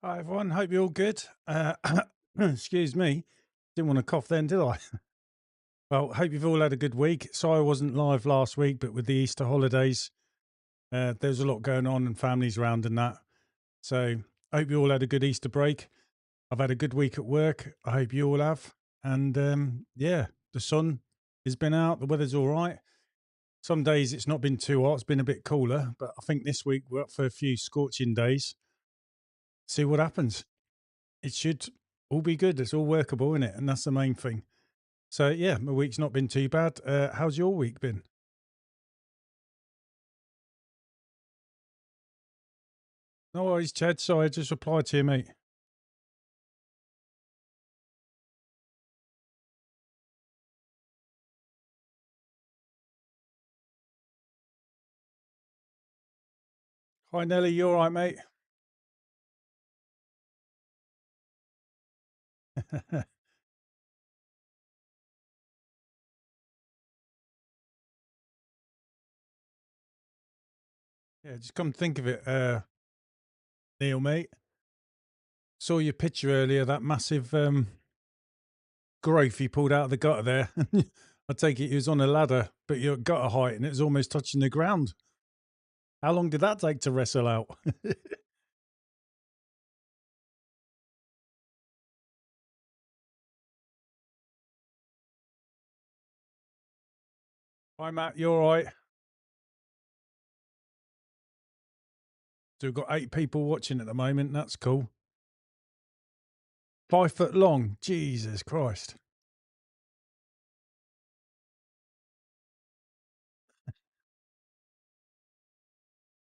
Hi everyone, hope you're all good. Excuse me, didn't want to cough then, did I? Well, hope you've all had a good week. Sorry I wasn't live last week, but with the Easter holidays, there's a lot going on and families around and that. So hope you all had a good Easter break. I've had a good week at work. I hope you all have. And yeah, the sun has been out. The weather's all right. Some days it's not been too hot. It's been a bit cooler, but I think this week we're up for a few scorching days. See what happens. It should all be good. It's all workable, isn't it? And that's the main thing. So yeah, my week's not been too bad. How's your week been? No worries, Chad. Sorry, I just replied to you, mate. Hi, Nelly. You all right, mate? Yeah, just come think of it, Neil, mate. Saw your picture earlier. That massive growth you pulled out of the gutter there. I take it you was on a ladder, but you're at gutter height, and it was almost touching the ground. How long did that take to wrestle out? Hi, Matt. You all right? So we've got 8 people watching at the moment. That's cool. 5 foot long. Jesus Christ.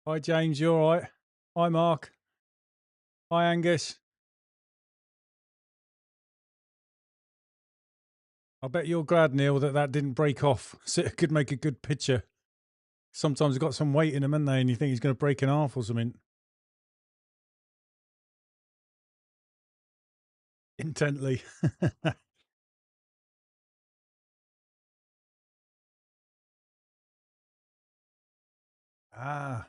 Hi, James. You all right? Hi, Mark. Hi, Angus. I bet you're glad, Neil, that that didn't break off. So it could make a good picture. Sometimes they've got some weight in them, haven't they? And you think he's going to break in half or something. Intently. Ah,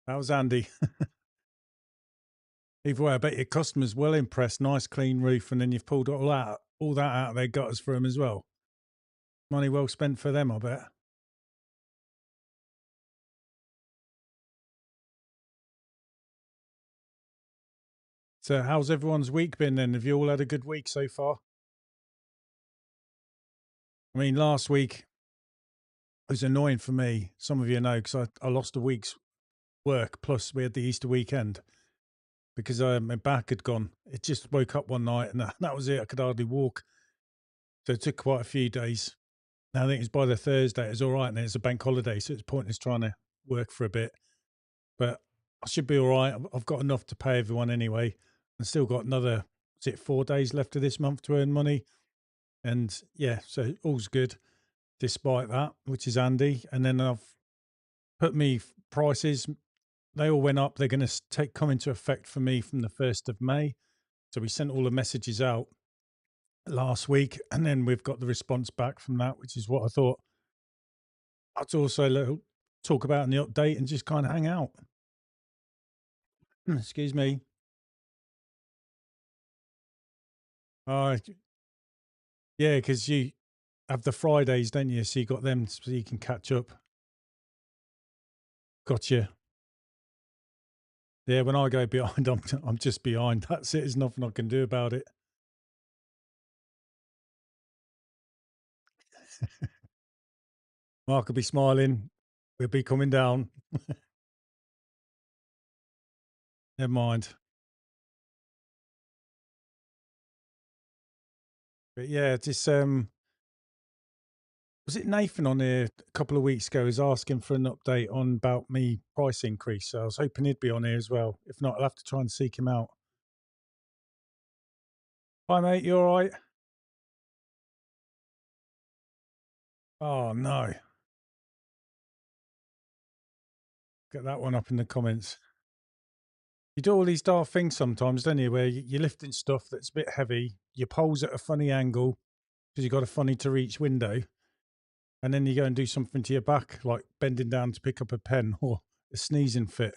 that was Andy. Either way, I bet your customer's well impressed. Nice clean roof, and then you've pulled all that out of their gutters for them as well. Money well spent for them, I bet. So, how's everyone's week been then? Have you all had a good week so far? I mean, last week was annoying for me. Some of you know because I lost a week's work. Plus, we had the Easter weekend because my back had gone. It just woke up one night and that was it. I could hardly walk. So it took quite a few days. Now, I think it's by the Thursday, it was all right. And then it's a bank holiday. So it's pointless trying to work for a bit. But I should be all right. I've got enough to pay everyone anyway. I still got another, is it 4 days left of this month to earn money? And yeah, so all's good despite that, which is handy. And then I've put me prices, they all went up. They're going to come into effect for me from the 1st of May. So we sent all the messages out last week, and then we've got the response back from that, which is what I thought I'd also talk about in the update and just kind of hang out. Excuse me. Uh, yeah, because you have the Fridays, don't you? So you got them so you can catch up. Gotcha. Yeah, when I go behind, I'm just behind. That's it. There's nothing I can do about it. Mark will be smiling. We'll be coming down. Never mind. But yeah, just was it Nathan on here a couple of weeks ago? He's asking for an update on about me price increase. So I was hoping he'd be on here as well. If not, I'll have to try and seek him out. Hi, mate. You all right? Oh no, get that one up in the comments. You do all these daft things sometimes, don't you? Where you're lifting stuff that's a bit heavy, your pole's at a funny angle because you've got a funny to reach window, and then you go and do something to your back, like bending down to pick up a pen or the sneezing fit.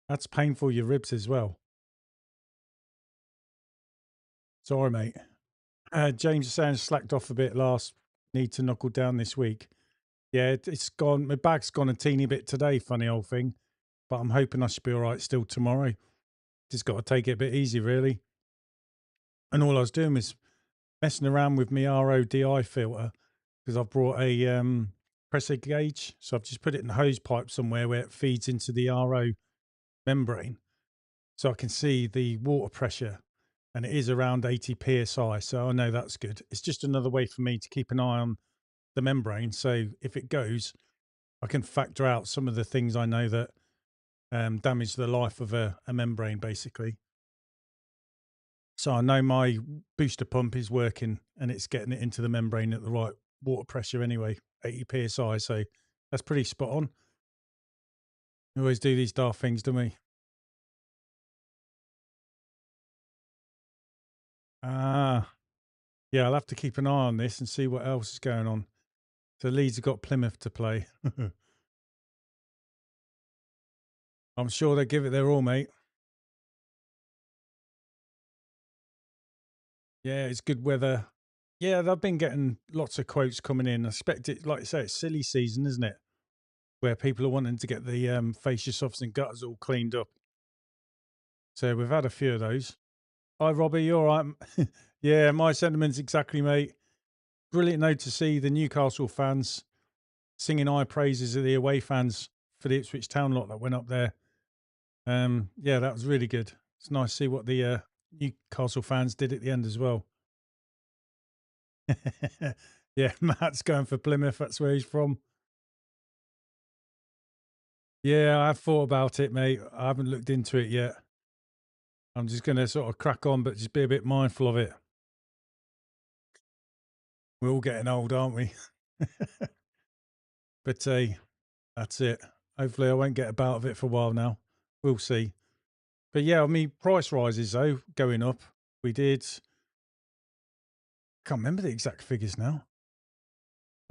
That's painful, your ribs as well. Sorry, mate. James is saying slacked off a bit last. Need to knuckle down this week. Yeah, it's gone. My back's gone a teeny bit today, funny old thing. But I'm hoping I should be all right still tomorrow. Just got to take it a bit easy, really. And all I was doing was messing around with my RODI filter because I've brought a pressure gauge. So I've just put it in the hose pipe somewhere where it feeds into the RO membrane. So I can see the water pressure and it is around 80 psi. So I know that's good. It's just another way for me to keep an eye on the membrane. So if it goes, I can factor out some of the things I know that damage the life of a membrane, basically. So I know my booster pump is working and it's getting it into the membrane at the right water pressure anyway, 80 psi. So that's pretty spot on. We always do these daft things, don't we? Ah, yeah, I'll have to keep an eye on this and see what else is going on. So Leeds have got Plymouth to play. I'm sure they give it their all, mate. Yeah, it's good weather. Yeah, they've been getting lots of quotes coming in. I expect it, like I say, it's silly season, isn't it? Where people are wanting to get the fascia softs and gutters all cleaned up. So we've had a few of those. Hi, Robbie, you all right? Yeah, my sentiments exactly, mate. Brilliant note to see the Newcastle fans singing high praises of the away fans for the Ipswich Town lot that went up there. Yeah, that was really good. It's nice to see what the Newcastle fans did at the end as well. Yeah, Matt's going for Plymouth. That's where he's from. Yeah, I've thought about it, mate. I haven't looked into it yet. I'm just going to sort of crack on, but just be a bit mindful of it. We're all getting old, aren't we? But that's it. Hopefully, I won't get about of it for a while now. We'll see. But yeah, I mean, price rises though going up. We did. Can't remember the exact figures now.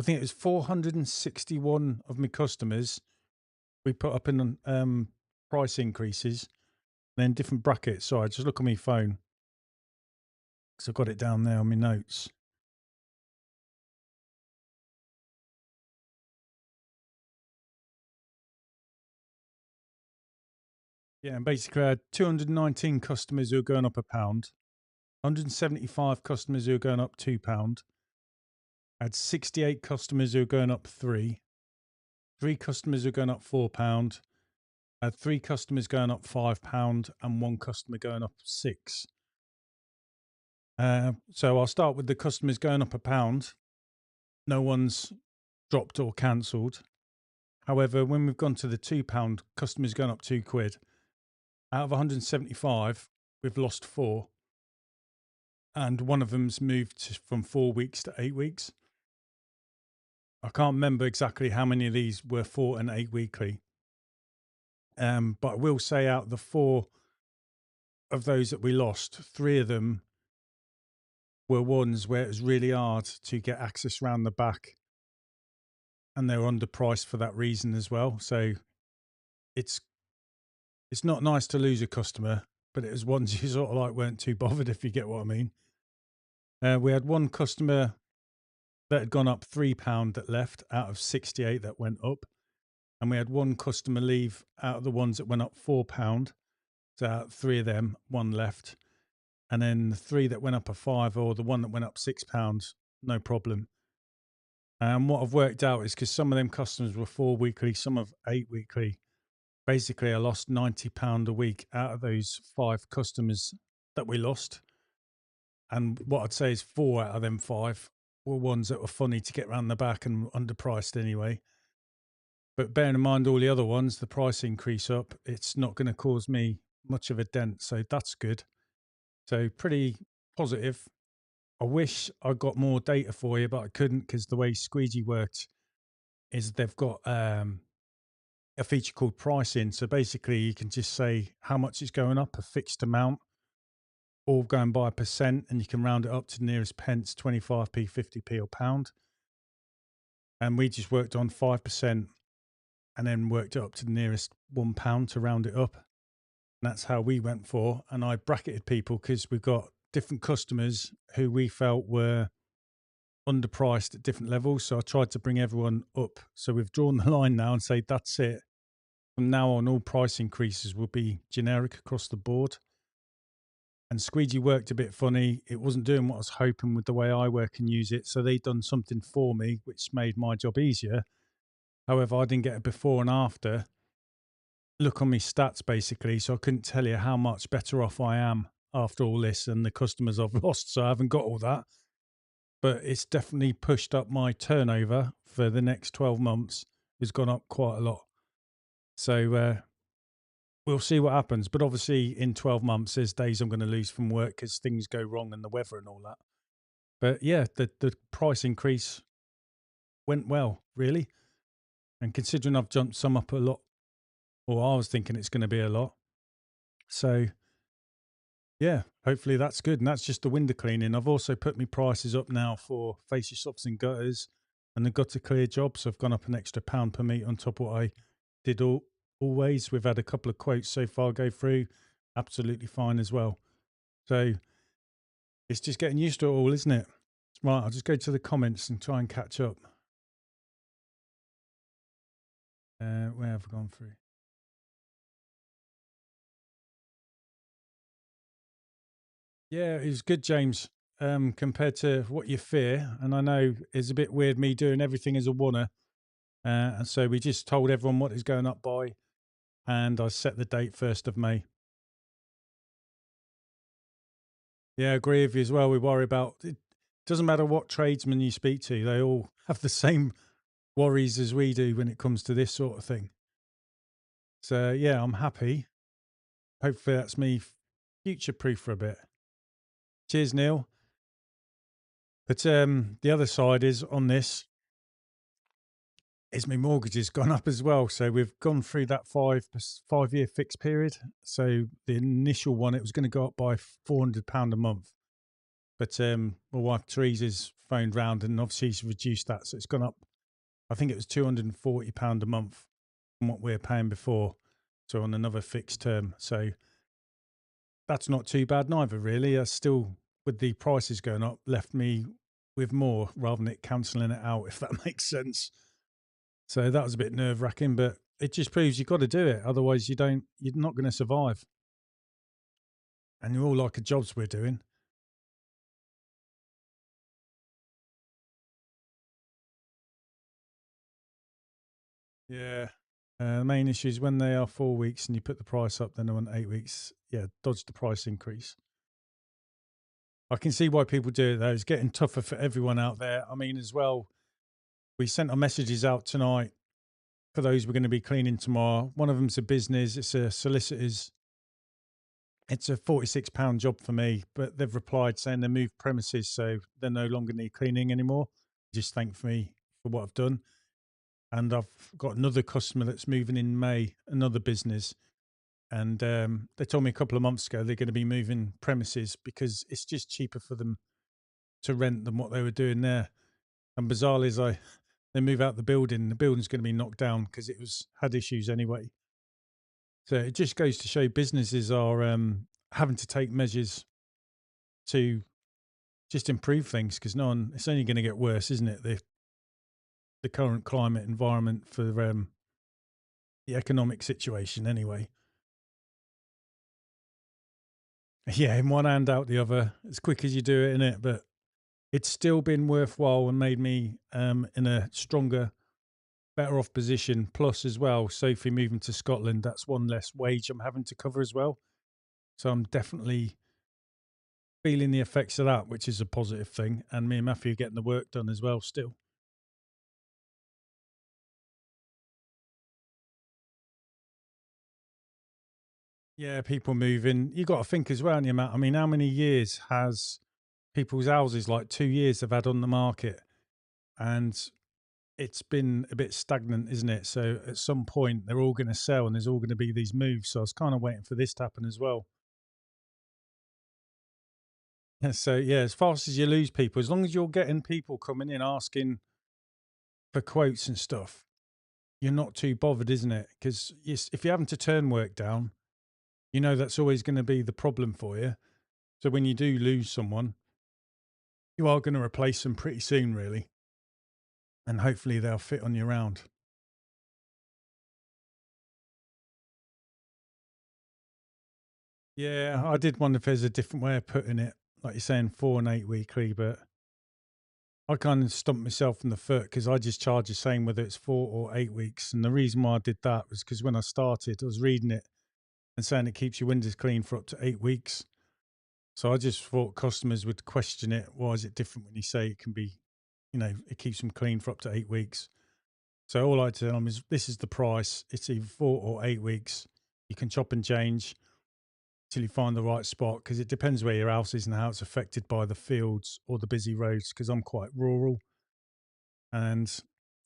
I think it was 461 of my customers we put up in price increases, and then different brackets. Sorry, just look on my phone because I've got it down there on my notes. Yeah, and basically, I had 219 customers who are going up £1, 175 customers who are going up £2. I had 68 customers who are going up three customers who are going up £4. I had three customers going up £5 and one customer going up 6. So I'll start with the customers going up £1. No one's dropped or cancelled. However, when we've gone to the £2 customers going up £2, out of 175, we've lost 4. And one of them's moved from 4 weeks to 8 weeks. I can't remember exactly how many of these were 4 and 8 weekly. But I will say out of the 4 of those that we lost, 3 of them were ones where it was really hard to get access around the back, and they were underpriced for that reason as well. So it's not nice to lose a customer, but it was ones you sort of like weren't too bothered, if you get what I mean. We had one customer that had gone up £3 that left out of 68 that went up, and we had one customer leave out of the ones that went up £4. So out of 3 of them, one left, and then the 3 that went up a 5, or the one that went up £6, no problem. And what I've worked out is because some of them customers were 4 weekly, some of 8 weekly. Basically, I lost £90 a week out of those 5 customers that we lost. And what I'd say is 4 out of them 5 were ones that were funny to get round the back and underpriced anyway. But bearing in mind all the other ones, the price increase up, it's not going to cause me much of a dent. So that's good. So pretty positive. I wish I got more data for you, but I couldn't because the way Squeegee worked is they've got a feature called pricing. So basically, you can just say how much it's going up, a fixed amount, or going by a percent, and you can round it up to the nearest pence, 25p, 50p, or pound. And we just worked on 5%. and then worked it up to the nearest £1 to round it up. And that's how we went for. And I bracketed people because we've got different customers who we felt were underpriced at different levels. So I tried to bring everyone up. So we've drawn the line now and say that's it. From now on, all price increases will be generic across the board. And Squeegee worked a bit funny. It wasn't doing what I was hoping with the way I work and use it. So they'd done something for me, which made my job easier. However, I didn't get a before and after look on my stats basically. So I couldn't tell you how much better off I am after all this and the customers I've lost. So I haven't got all that. But it's definitely pushed up my turnover for the next 12 months. It's gone up quite a lot. So we'll see what happens. But obviously, in 12 months, there's days I'm going to lose from work because things go wrong and the weather and all that. But yeah, the price increase went well, really. And considering I've jumped some up a lot, or I was thinking it's going to be a lot. So yeah, hopefully that's good. And that's just the window cleaning. I've also put my prices up now for fascia softs and gutters and the gutter clear jobs. So I've gone up an extra £1 per metre on top of what I did always. We've had a couple of quotes so far go through. Absolutely fine as well. So it's just getting used to it all, isn't it? Right, I'll just go to the comments and try and catch up. Where have I gone through? Yeah, it was good, James, compared to what you fear. And I know it's a bit weird me doing everything as a wanna. And so we just told everyone what it's going up by. And I set the date 1st of May. Yeah, I agree with you as well. We worry about it. Doesn't matter what tradesman you speak to, they all have the same worries as we do when it comes to this sort of thing. So yeah, I'm happy. Hopefully that's me future proof for a bit. Cheers, Neil. But the other side is on this is my mortgage has gone up as well. So we've gone through that 5 year fixed period. So the initial one, it was going to go up by £400 a month. But my wife Teresa's phoned round and obviously she's reduced that. So it's gone up, I think it was £240 a month from what we were paying before. So on another fixed term. So that's not too bad neither, really. I still, with the prices going up, left me with more rather than it cancelling it out, if that makes sense. So that was a bit nerve wracking, but it just proves you've got to do it. Otherwise, you're not going to survive. And you're all like the jobs we're doing. Yeah. The main issue is when they are 4 weeks and you put the price up, then they want 8 weeks. Yeah, dodge the price increase. I can see why people do it though. It's getting tougher for everyone out there. I mean, as well, we sent our messages out tonight for those we're going to be cleaning tomorrow. One of them's a business, it's a solicitor's. It's a £46 job for me, but they've replied saying they moved premises, so they no longer need cleaning anymore. Just thank me for what I've done. And I've got another customer that's moving in May, another business. And they told me a couple of months ago they're going to be moving premises because it's just cheaper for them to rent than what they were doing there. And bizarrely, they move out the building's going to be knocked down because it had issues anyway. So it just goes to show businesses are having to take measures to just improve things because it's only going to get worse, isn't it? The current climate environment for the economic situation anyway. Yeah, in one hand out the other, as quick as you do it, innit? But it's still been worthwhile and made me in a stronger, better off position. Plus, as well, Sophie moving to Scotland, that's one less wage I'm having to cover as well. So I'm definitely feeling the effects of that, which is a positive thing. And me and Matthew getting the work done as well still. Yeah, people moving. You got to think as well, haven't you, Matt? I mean, how many years has people's houses, like 2 years, have had on the market? And it's been a bit stagnant, isn't it? So at some point, they're all going to sell and there's all going to be these moves. So I was kind of waiting for this to happen as well. And so, yeah, as fast as you lose people, as long as you're getting people coming in asking for quotes and stuff, you're not too bothered, isn't it? Because if you're having to turn work down, you know that's always going to be the problem for you. So when you do lose someone, you are going to replace them pretty soon, really, and hopefully they'll fit on your round. Yeah, I did wonder if there's a different way of putting it, like you're saying, 4 and 8 weekly, but I kind of stumped myself in the foot because I just charge the same whether it's 4 or 8 weeks. And the reason why I did that was because when I started, I was reading it and saying it keeps your windows clean for up to 8 weeks. So I just thought customers would question it. Why is it different when you say it can be, it keeps them clean for up to 8 weeks? So all I tell them is this is the price. It's either 4 or 8 weeks. You can chop and change till you find the right spot because it depends where your house is and how it's affected by the fields or the busy roads. Because I'm quite rural, and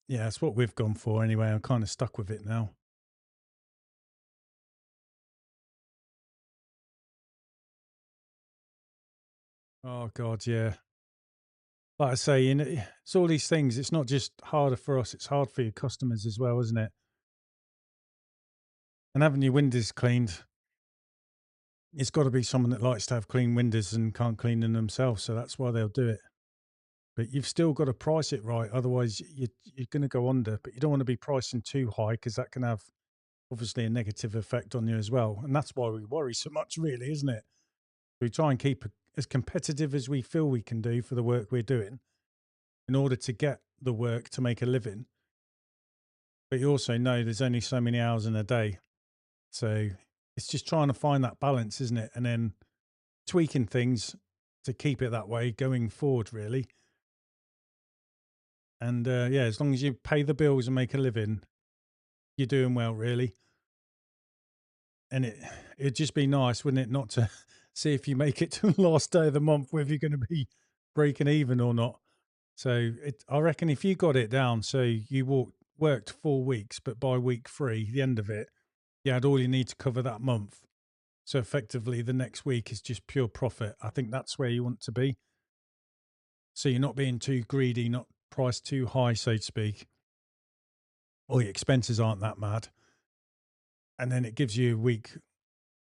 yeah, that's what we've gone for anyway. I'm kind of stuck with it now. Oh God, yeah. Like I say, it's all these things. It's not just harder for us; it's hard for your customers as well, isn't it? And having your windows cleaned, it's got to be someone that likes to have clean windows and can't clean them themselves. So that's why they'll do it. But you've still got to price it right, otherwise you're going to go under. But you don't want to be pricing too high because that can have obviously a negative effect on you as well. And that's why we worry so much, really, isn't it? We try and keep as competitive as we feel we can do for the work we're doing in order to get the work to make a living. But you also know there's only so many hours in a day. So it's just trying to find that balance, isn't it? And then tweaking things to keep it that way going forward, really. And yeah, as long as you pay the bills and make a living, you're doing well, really. And it'd just be nice, wouldn't it, not to see if you make it to the last day of the month, whether you're going to be breaking even or not. So I reckon if you got it down, so you worked 4 weeks, but by week 3, the end of it, you had all you need to cover that month. So effectively, the next week is just pure profit. I think that's where you want to be. So you're not being too greedy, not priced too high, so to speak, or your expenses aren't that mad. And then it gives you a week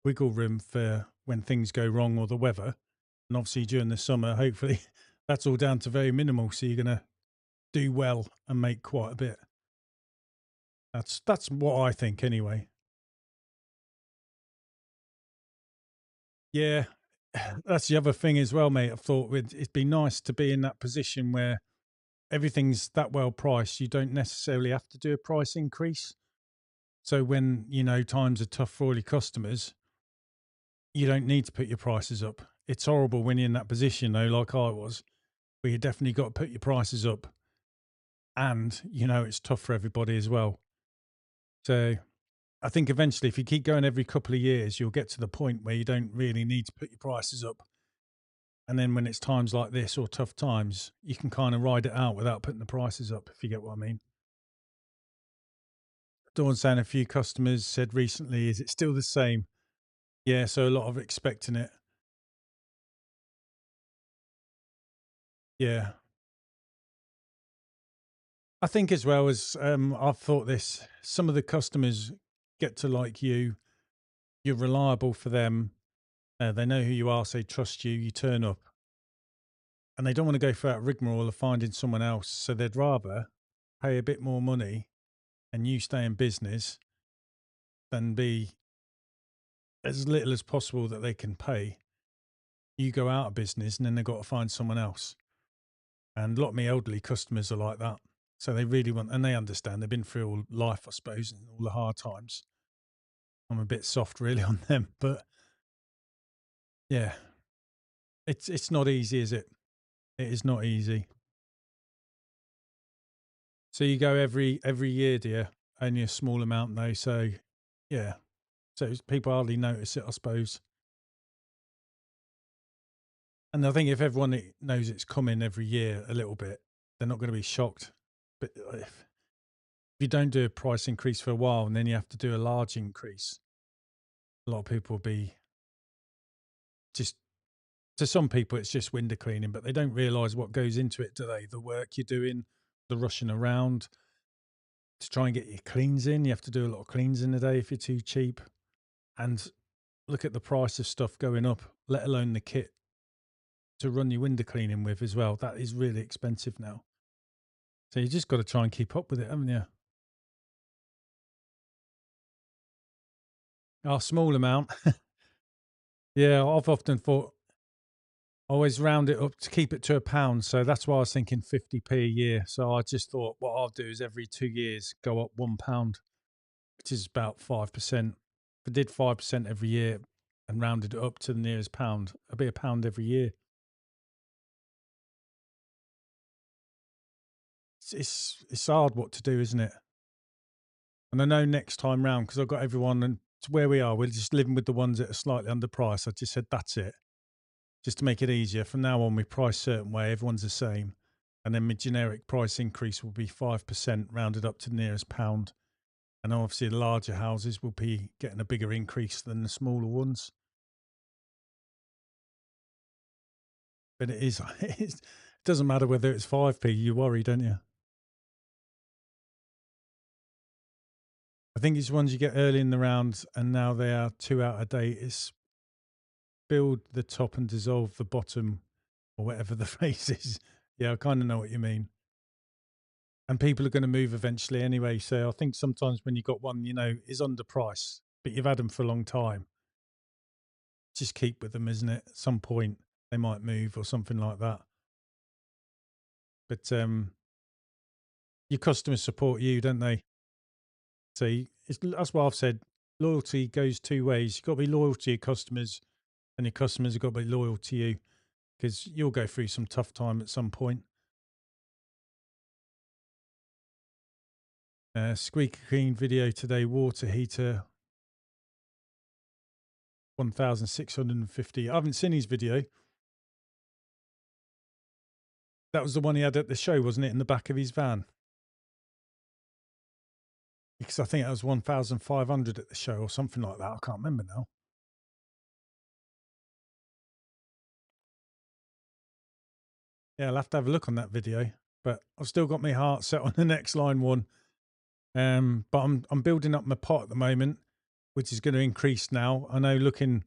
wiggle room for when things go wrong or the weather. And obviously during the summer, hopefully that's all down to very minimal. So you're going to do well and make quite a bit. That's what I think anyway. Yeah. That's the other thing as well, mate. I thought it'd be nice to be in that position where everything's that well priced. You don't necessarily have to do a price increase. So when, times are tough for all your customers, you don't need to put your prices up. It's horrible when you're in that position though, like I was, where you definitely got to put your prices up. And, it's tough for everybody as well. So I think eventually, if you keep going every couple of years, you'll get to the point where you don't really need to put your prices up. And then when it's times like this or tough times, you can kind of ride it out without putting the prices up, if you get what I mean. Dawn saying a few customers said recently, is it still the same? Yeah, so a lot of expecting it. Yeah. I think as well as I've thought this, some of the customers get to like you, you're reliable for them. They know who you are, so they trust you, you turn up. And they don't want to go through that rigmarole of finding someone else. So they'd rather pay a bit more money and you stay in business than be as little as possible that they can pay. You go out of business and then they've got to find someone else. And a lot of my elderly customers are like that. So they really want, and they understand, they've been through all life, I suppose, and all the hard times. I'm a bit soft really on them, but yeah, it's not easy, is it? It is not easy. So you go every year, dear, only a small amount though. So yeah, so people hardly notice it, I suppose. And I think if everyone knows it's coming every year a little bit, they're not going to be shocked. But if you don't do a price increase for a while and then you have to do a large increase, a lot of people will be just, to some people, it's just window cleaning, but they don't realize what goes into it, do they? The work you're doing, the rushing around, to try and get your cleans in. You have to do a lot of cleans in a day if you're too cheap. And look at the price of stuff going up, let alone the kit to run your window cleaning with as well. That is really expensive now. So you just got to try and keep up with it, haven't you? A small amount. Yeah, I've often thought always round it up to keep it to £1. So that's why I was thinking 50p a year. So I just thought what I'll do is every 2 years go up £1, which is about 5%. If I did 5% every year and rounded it up to the nearest pound, it'd be £1 every year. It's hard what to do, isn't it? And I know next time round, because I've got everyone and to where we are, we're just living with the ones that are slightly underpriced. I just said that's it, just to make it easier. From now on, we price certain way, everyone's the same, and then my generic price increase will be 5% rounded up to the nearest pound. And obviously, the larger houses will be getting a bigger increase than the smaller ones. But it is, it doesn't matter whether it's 5p, you worry, don't you? I think it's ones you get early in the round, and now they are too out of date. It's build the top and dissolve the bottom, or whatever the phrase is. Yeah, I kind of know what you mean. And people are going to move eventually anyway. So I think sometimes when you got one, is underpriced, but you've had them for a long time, just keep with them, isn't it? At some point they might move or something like that. But your customers support you, don't they? So that's what I've said. Loyalty goes two ways. You've got to be loyal to your customers, and your customers have got to be loyal to you, because you'll go through some tough time at some point. Squeaky clean video today, water heater, 1,650. I haven't seen his video. That was the one he had at the show, wasn't it? In the back of his van. Because I think it was 1,500 at the show or something like that. I can't remember now. Yeah, I'll have to have a look on that video. But I've still got my heart set on the next line one. But I'm building up my pot at the moment, which is going to increase now. I know looking,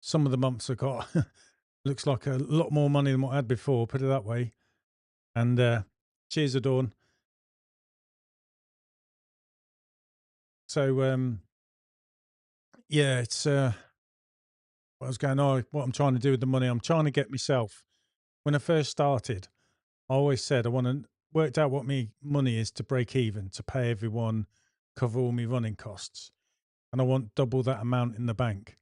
some of the months I got looks like a lot more money than what I had before, put it that way. And cheers, Adorn. So yeah, it's what I was going on, what I'm trying to do with the money. I'm trying to get myself, when I first started, I always said I want to worked out what my money is to break even, to pay everyone, cover all my running costs. And I want double that amount in the bank.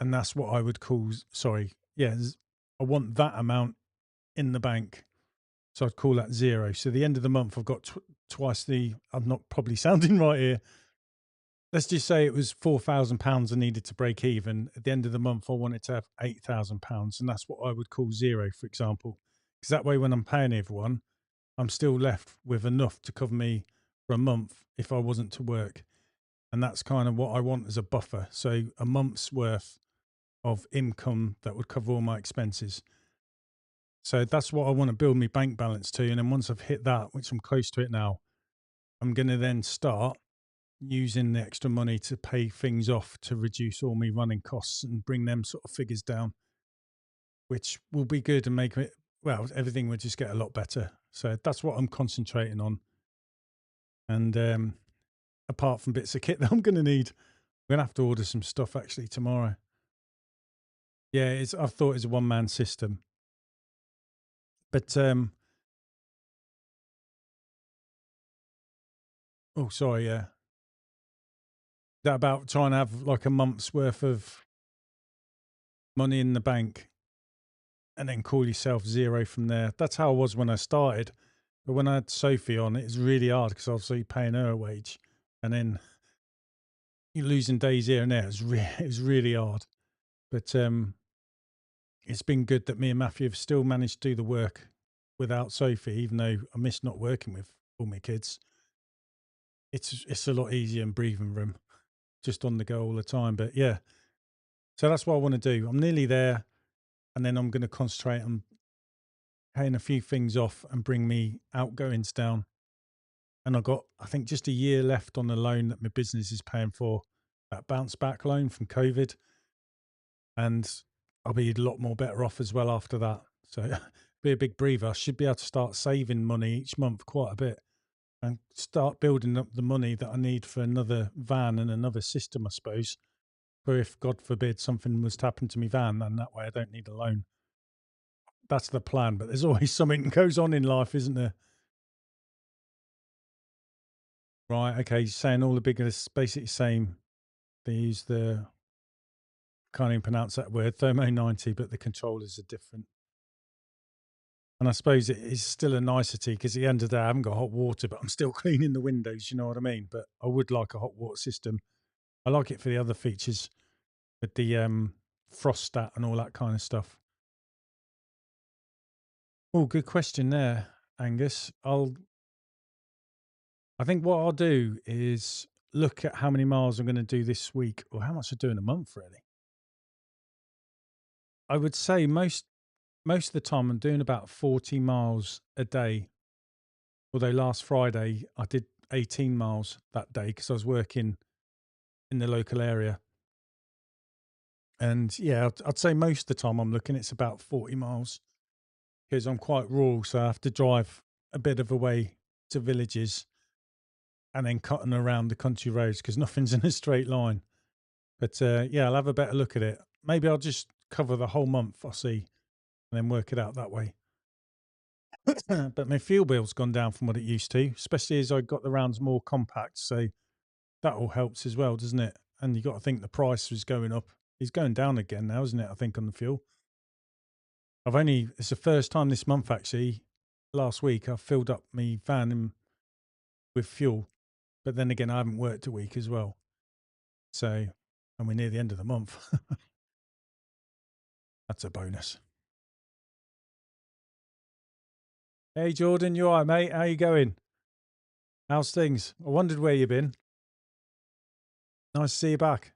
And that's what I would call, sorry, yeah, I want that amount in the bank. So I'd call that zero. So the end of the month, I've got twice the, I'm not probably sounding right here. Let's just say it was £4,000 I needed to break even. At the end of the month, I wanted to have £8,000. And that's what I would call zero, for example. Because that way, when I'm paying everyone, I'm still left with enough to cover me for a month if I wasn't to work. And that's kind of what I want as a buffer. So a month's worth of income that would cover all my expenses. So that's what I want to build my bank balance to. And then once I've hit that, which I'm close to it now, I'm going to then start using the extra money to pay things off to reduce all my running costs and bring them sort of figures down, which will be good and make it, well, everything will just get a lot better. So that's what I'm concentrating on. And apart from bits of kit that I'm going to need, I'm going to have to order some stuff actually tomorrow. Yeah, I thought it's a one-man system. But, oh, sorry, yeah. That about trying to have like a month's worth of money in the bank and then call yourself zero from there. That's how I was when I started. But when I had Sophie on, it was really hard because obviously paying her a wage and then you're losing days here and there. It was really hard. But it's been good that me and Matthew have still managed to do the work without Sophie, even though I miss not working with all my kids. It's a lot easier in breathing room, just on the go all the time. But yeah, so that's what I want to do. I'm nearly there, and then I'm going to concentrate on paying a few things off and bring me outgoings down. and I got, I think, just a year left on the loan that my business is paying for, that bounce back loan from COVID, and I'll be a lot more better off as well after that. So be a big breather. I should be able to start saving money each month quite a bit and start building up the money that I need for another van and another system, I suppose. For if, God forbid, something was to happen to me van, then that way I don't need a loan. That's the plan. But there's always something that goes on in life, isn't there? Right. Okay. Saying all the biggest, basically same. They use the, can't even pronounce that word, Thermo 90, but the controllers are different. And I suppose it is still a nicety because at the end of the day, I haven't got hot water, but I'm still cleaning the windows. You know what I mean? But I would like a hot water system. I like it for the other features with the frost stat and all that kind of stuff. Oh, good question there, Angus. I think what I'll do is look at how many miles I'm going to do this week or how much I do in a month, really. I would say most of the time I'm doing about 40 miles a day. Although last Friday I did 18 miles that day because I was working in the local area. And yeah, I'd say most of the time I'm looking, it's about 40 miles because I'm quite rural. So I have to drive a bit of a way to villages and then cutting around the country roads because nothing's in a straight line. But yeah, I'll have a better look at it. Maybe I'll just cover the whole month, I'll see, and then work it out that way. But my fuel bill's gone down from what it used to, especially as I got the rounds more compact. So that all helps as well, doesn't it? And you got to think the price was going up. It's going down again now, isn't it? I think on the fuel. It's the first time this month actually. Last week I filled up my with fuel, but then again I haven't worked a week as well. So, and we're near the end of the month. That's a bonus. Hey Jordan, you all right, mate? How you going? How's things? I wondered where you've been. Nice to see you back.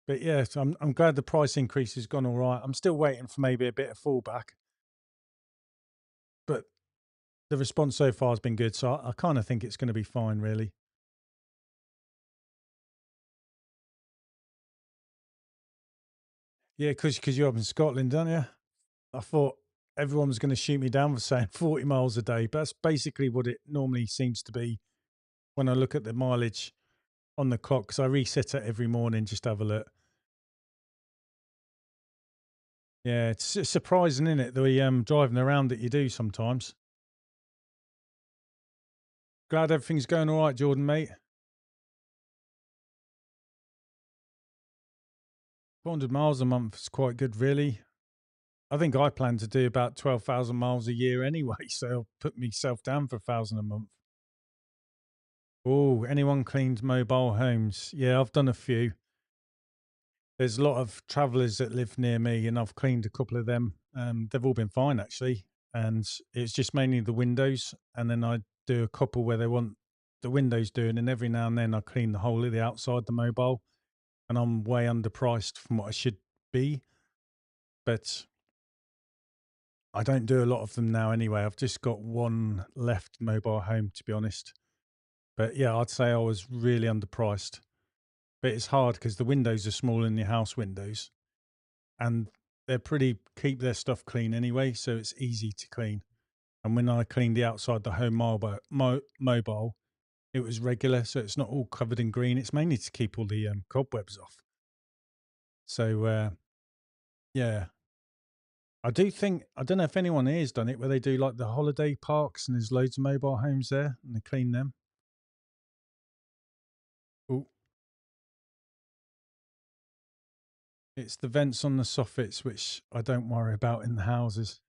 But yeah, so I'm glad the price increase has gone all right. I'm still waiting for maybe a bit of fallback, but the response so far has been good. So I kind of think it's going to be fine, really. Yeah, because you're up in Scotland, don't you? I thought everyone was going to shoot me down for saying 40 miles a day, but that's basically what it normally seems to be when I look at the mileage on the clock. Because I reset it every morning just to have a look. Yeah, it's surprising, isn't it? The driving around that you do sometimes. Glad everything's going all right, Jordan, mate. 400 miles a month is quite good, really. I think I plan to do about 12,000 miles a year anyway, so I'll put myself down for 1,000 a month. Oh, anyone cleans mobile homes? Yeah, I've done a few. There's a lot of travellers that live near me, and I've cleaned a couple of them. They've all been fine actually, and it's just mainly the windows. And then I do a couple where they want the windows doing, and every now and then I clean the whole of the outside the mobile. And I'm way underpriced from what I should be, but I don't do a lot of them now anyway. I've just got one left mobile home, to be honest. But yeah, I'd say I was really underpriced. But it's hard because the windows are small in your house windows, and they're pretty keep their stuff clean anyway, so it's easy to clean. And when I cleaned the outside the home mobile, it was regular, so it's not all covered in green. It's mainly to keep all the cobwebs off. So yeah, I do think I don't know if anyone here's done it where they do like the holiday parks and there's loads of mobile homes there and they clean them. Oh, it's the vents on the soffits which I don't worry about in the houses.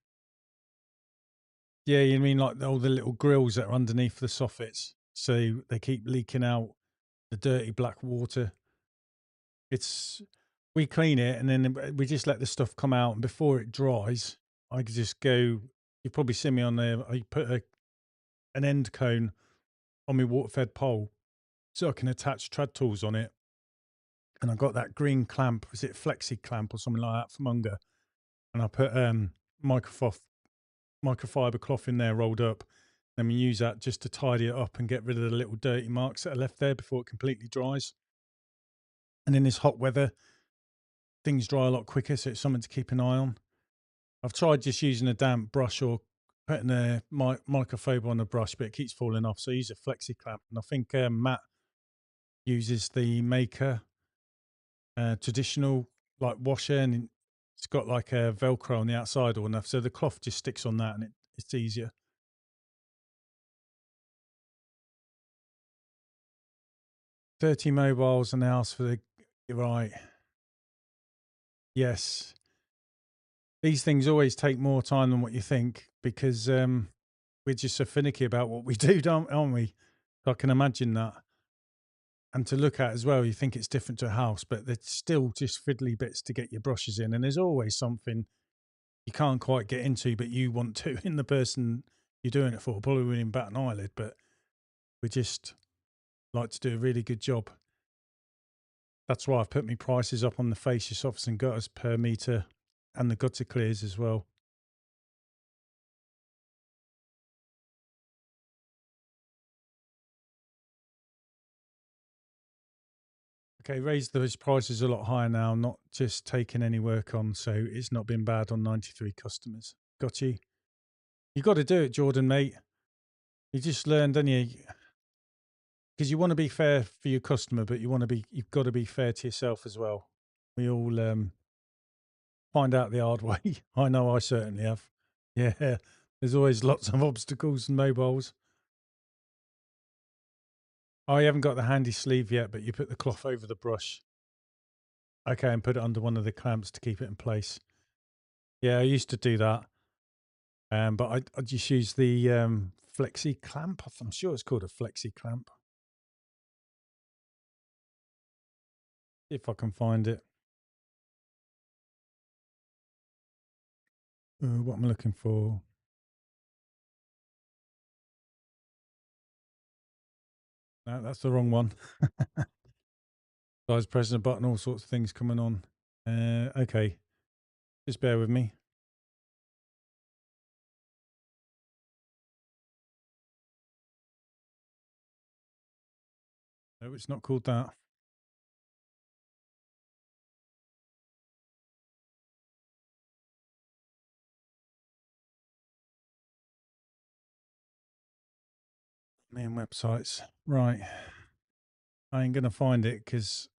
Yeah, you mean like all the little grills that are underneath the soffits, so they keep leaking out the dirty black water. It's we clean it and then we just let the stuff come out, and before it dries, I could just go. You probably see me on there. I put an end cone on my water fed pole so I can attach tread tools on it. And I got that green clamp, is it flexi clamp or something like that from Unger? And I put microfiber cloth in there rolled up, Then we use that just to tidy it up and get rid of the little dirty marks that are left there before it completely dries. And in this hot weather, things dry a lot quicker, so it's something to keep an eye on. I've tried just using a damp brush or putting a microfiber on the brush, but it keeps falling off. So I use a flexi clamp, and I think Matt uses the Maker traditional like washer, and it's got like a Velcro on the outside or enough, so the cloth just sticks on that, and it's easier. 30 mobiles an hour for the right. Yes, these things always take more time than what you think because we're just so finicky about what we do, aren't we? I can imagine that. And to look at as well, you think it's different to a house, but there's still just fiddly bits to get your brushes in. And there's always something you can't quite get into, but you want to in the person you're doing it for. Probably wouldn't bat an eyelid, but we just like to do a really good job. That's why I've put my prices up on the fascia softs and gutters per metre and the gutter clears as well. Okay, raised those prices a lot higher now, not just taking any work on, so it's not been bad on 93 customers. Got you. You got to do it, Jordan, mate. You just learned, don't you? Because you want to be fair for your customer, but you've got to be fair to yourself as well. We all find out the hard way. I know I certainly have. Yeah, there's always lots of obstacles and mobiles. I haven't got the handy sleeve yet, but you put the cloth over the brush. Okay, and put it under one of the clamps to keep it in place. Yeah, I used to do that. But I just use the flexi clamp. I'm sure it's called a flexi clamp. If I can find it. What am I looking for? No, that's the wrong one. I was pressing a button, all sorts of things coming on. Okay, just bear with me. No, it's not called that. Main websites. Right. I ain't going to find it because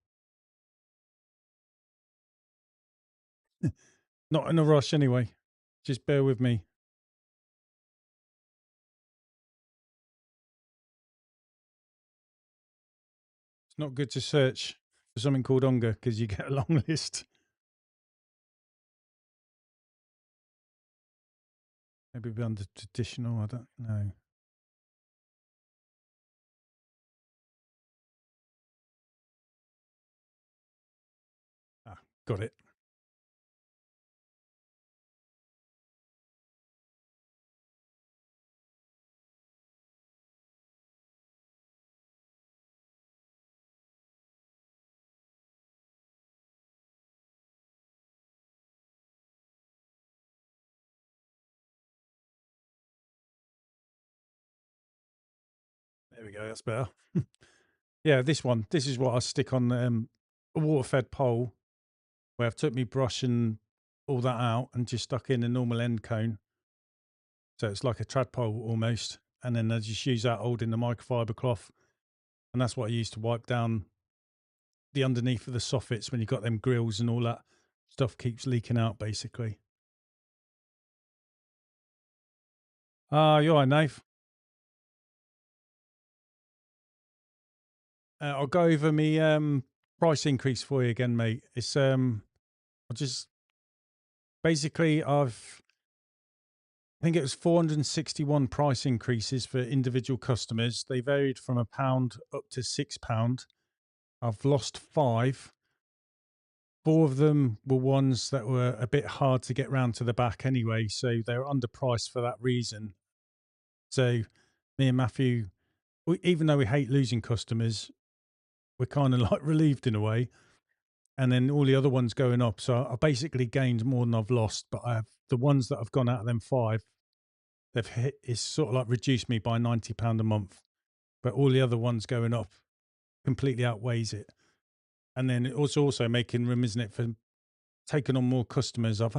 not in a rush anyway. Just bear with me. It's not good to search for something called Onga because you get a long list. Maybe it'll be under traditional. I don't know. Ah, got it. There we go. That's better. Yeah, this one. This is what I stick on a water-fed pole where I've took my brush and all that out and just stuck in a normal end cone. So it's like a trad pole almost. And then I just use that holding the microfiber cloth. And that's what I use to wipe down the underneath of the soffits when you've got them grills and all that stuff keeps leaking out basically. You're right, Nath. I'll go over me price increase for you again, mate. It's I just basically I think it was 461 price increases for individual customers. They varied from £1 up to £6. I've lost 5. 4 of them were ones that were a bit hard to get round to the back anyway, so they were underpriced for that reason. So me and Matthew, even though we hate losing customers, we're kind of like relieved in a way. And then all the other ones going up. So I basically gained more than I've lost, but I have the ones that I've gone out of them 5, it's sort of like reduced me by £90 a month, but all the other ones going up completely outweighs it. And then it's also making room, isn't it, for taking on more customers. I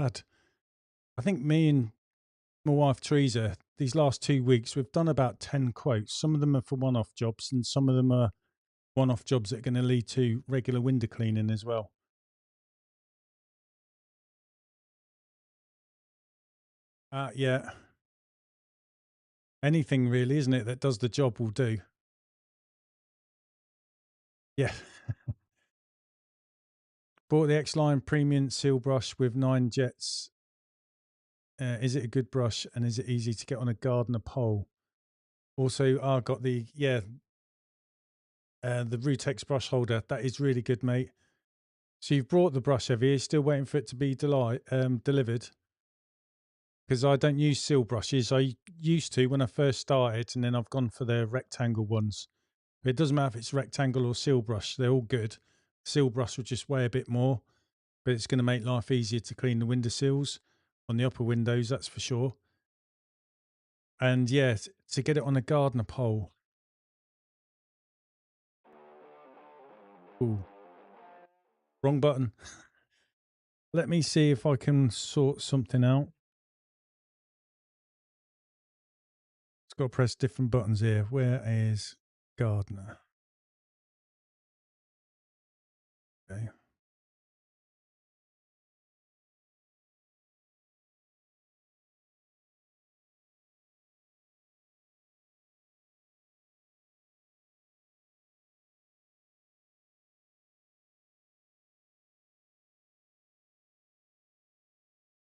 think me and my wife Teresa, these last 2 weeks, we've done about 10 quotes. Some of them are for one-off jobs, and some of them are one-off jobs that are going to lead to regular window cleaning as well. Yeah, anything really, isn't it, that does the job will do. Yeah. Bought the X-Line Premium Seal Brush with 9 jets. Is it a good brush, and is it easy to get on a gardener pole? Also, I got the Rutex brush holder. That is really good, mate. So you've brought the brush, have you? Still waiting for it to be delivered? Because I don't use seal brushes. I used to when I first started, and then I've gone for the rectangle ones. But it doesn't matter if it's rectangle or seal brush; they're all good. Seal brush will just weigh a bit more, but it's going to make life easier to clean the window sills on the upper windows. That's for sure. And yeah, to get it on a gardener pole. Ooh, wrong button. Let me see if I can sort something out. It's got to press different buttons here. Where is gardener? Okay.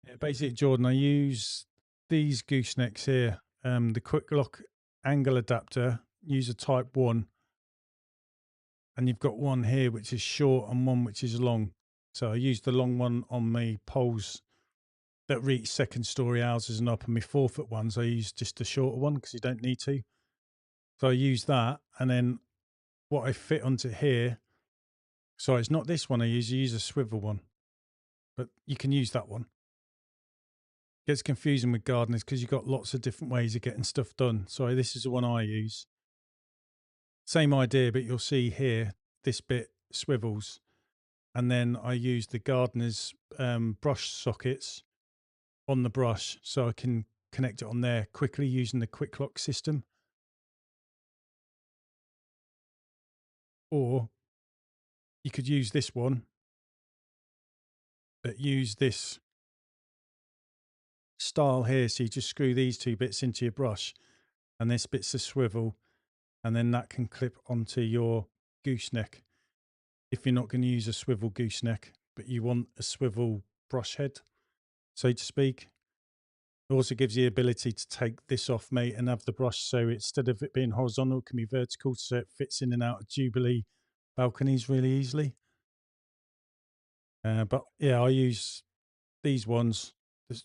Yeah, basically, Jordan, I use these goosenecks here. The quick lock angle adapter. Use a Type 1, and you've got one here which is short and one which is long. So I use the long one on my poles that reach second story houses and up, and my 4 foot ones I use just the shorter one because you don't need to. So I use that, and then what I fit onto here. Sorry, it's not this one I use a swivel one, but you can use that one. Gets confusing with gardeners because you've got lots of different ways of getting stuff done. Sorry, this is the one I use. Same idea, but you'll see here, this bit swivels. And then I use the gardener's brush sockets on the brush so I can connect it on there quickly using the quick lock system. Or you could use this one, but use this style here. So you just screw these 2 bits into your brush, and this bit's the swivel, and then that can clip onto your gooseneck. If you're not going to use a swivel gooseneck, but you want a swivel brush head, so to speak. It also gives you the ability to take this off, mate, and have the brush so instead of it being horizontal, it can be vertical, so it fits in and out of Jubilee balconies really easily. But yeah, I use these ones,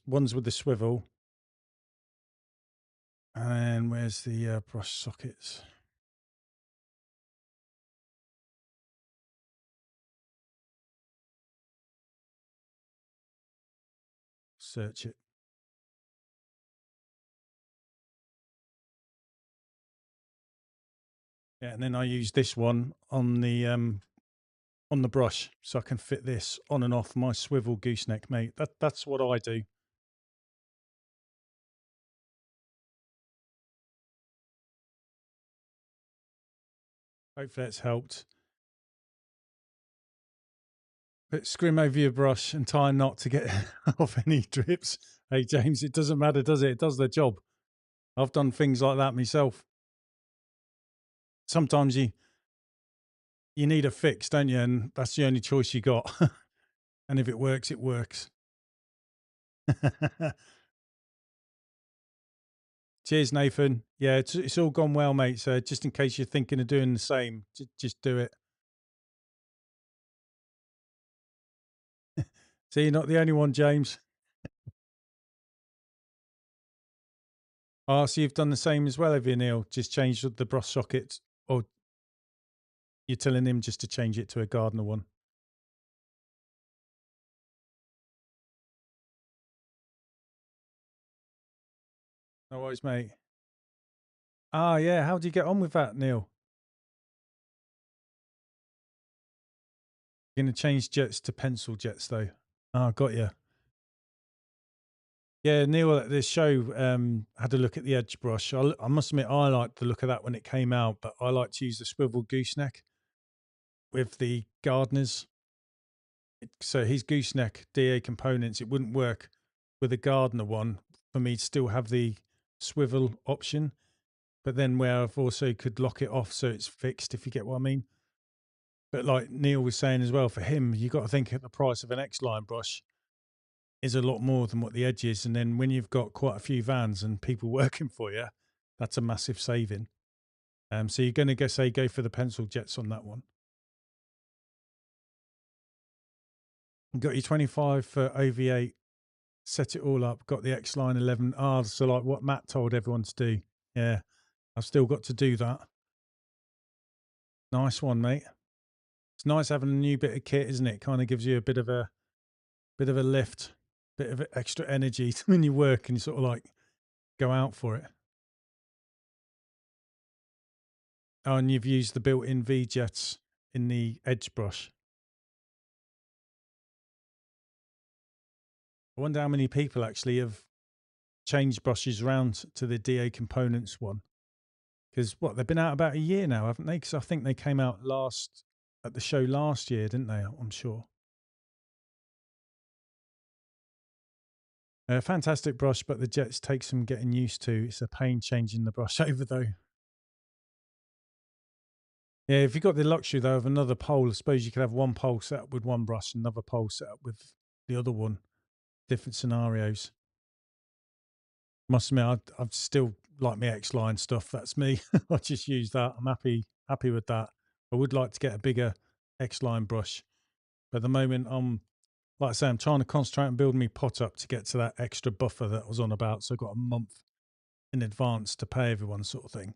ones with the swivel. And where's the brush sockets? Search it. Yeah, and then I use this one on the brush, so I can fit this on and off my swivel gooseneck, mate. That's what I do. Hopefully that's helped. But scrim over your brush and tie a knot to get off any drips. Hey James, it doesn't matter, does it? It does the job. I've done things like that myself. Sometimes you need a fix, don't you? And that's the only choice you got. And if it works, it works. Cheers, Nathan. Yeah, it's all gone well, mate. So just in case you're thinking of doing the same, just do it. See, you're not the only one, James. Oh, so you've done the same as well, have you, Neil? Just changed the brush socket, or you're telling him just to change it to a gardener one? No worries. worries, mate. Ah, yeah. How do you get on with that, Neil? You're gonna change jets to pencil jets, though. Ah, got you. Yeah, Neil at this show had a look at the edge brush. I must admit, I liked the look of that when it came out, but I like to use the swivel gooseneck with the gardeners. So his gooseneck DA components, it wouldn't work with a gardener one for me to still have the swivel option, but then where I've also could lock it off so it's fixed, if you get what I mean. But like Neil was saying as well, for him, you got to think at the price of an X line brush is a lot more than what the edge is. And then when you've got quite a few vans and people working for you, that's a massive saving. So you're going to go for the pencil jets on that one. Got your 25 for OV8, set it all up, got the X line 11. Ah, so like what Matt told everyone to do. Yeah, I've still got to do that. Nice one, mate. It's nice having a new bit of kit, isn't it? Kind of gives you a bit of a lift, bit of extra energy when you work and you sort of like go out for it. Oh, and you've used the built-in V-jets in the edge brush. I wonder how many people actually have changed brushes around to the DA components one. Because what, they've been out about a year now, haven't they? Because I think they came out at the show last year, didn't they? I'm sure. Fantastic brush, but the jets take some getting used to. It's a pain changing the brush over though. Yeah, if you've got the luxury though of another pole, I suppose you could have one pole set up with one brush, another pole set up with the other one. Different scenarios. Must admit, I've still like my X line stuff. That's me. I just use that. I'm happy with that. I would like to get a bigger X line brush, but at the moment, like I say, I'm trying to concentrate on building my pot up to get to that extra buffer that I was on about. So I've got a month in advance to pay everyone, sort of thing.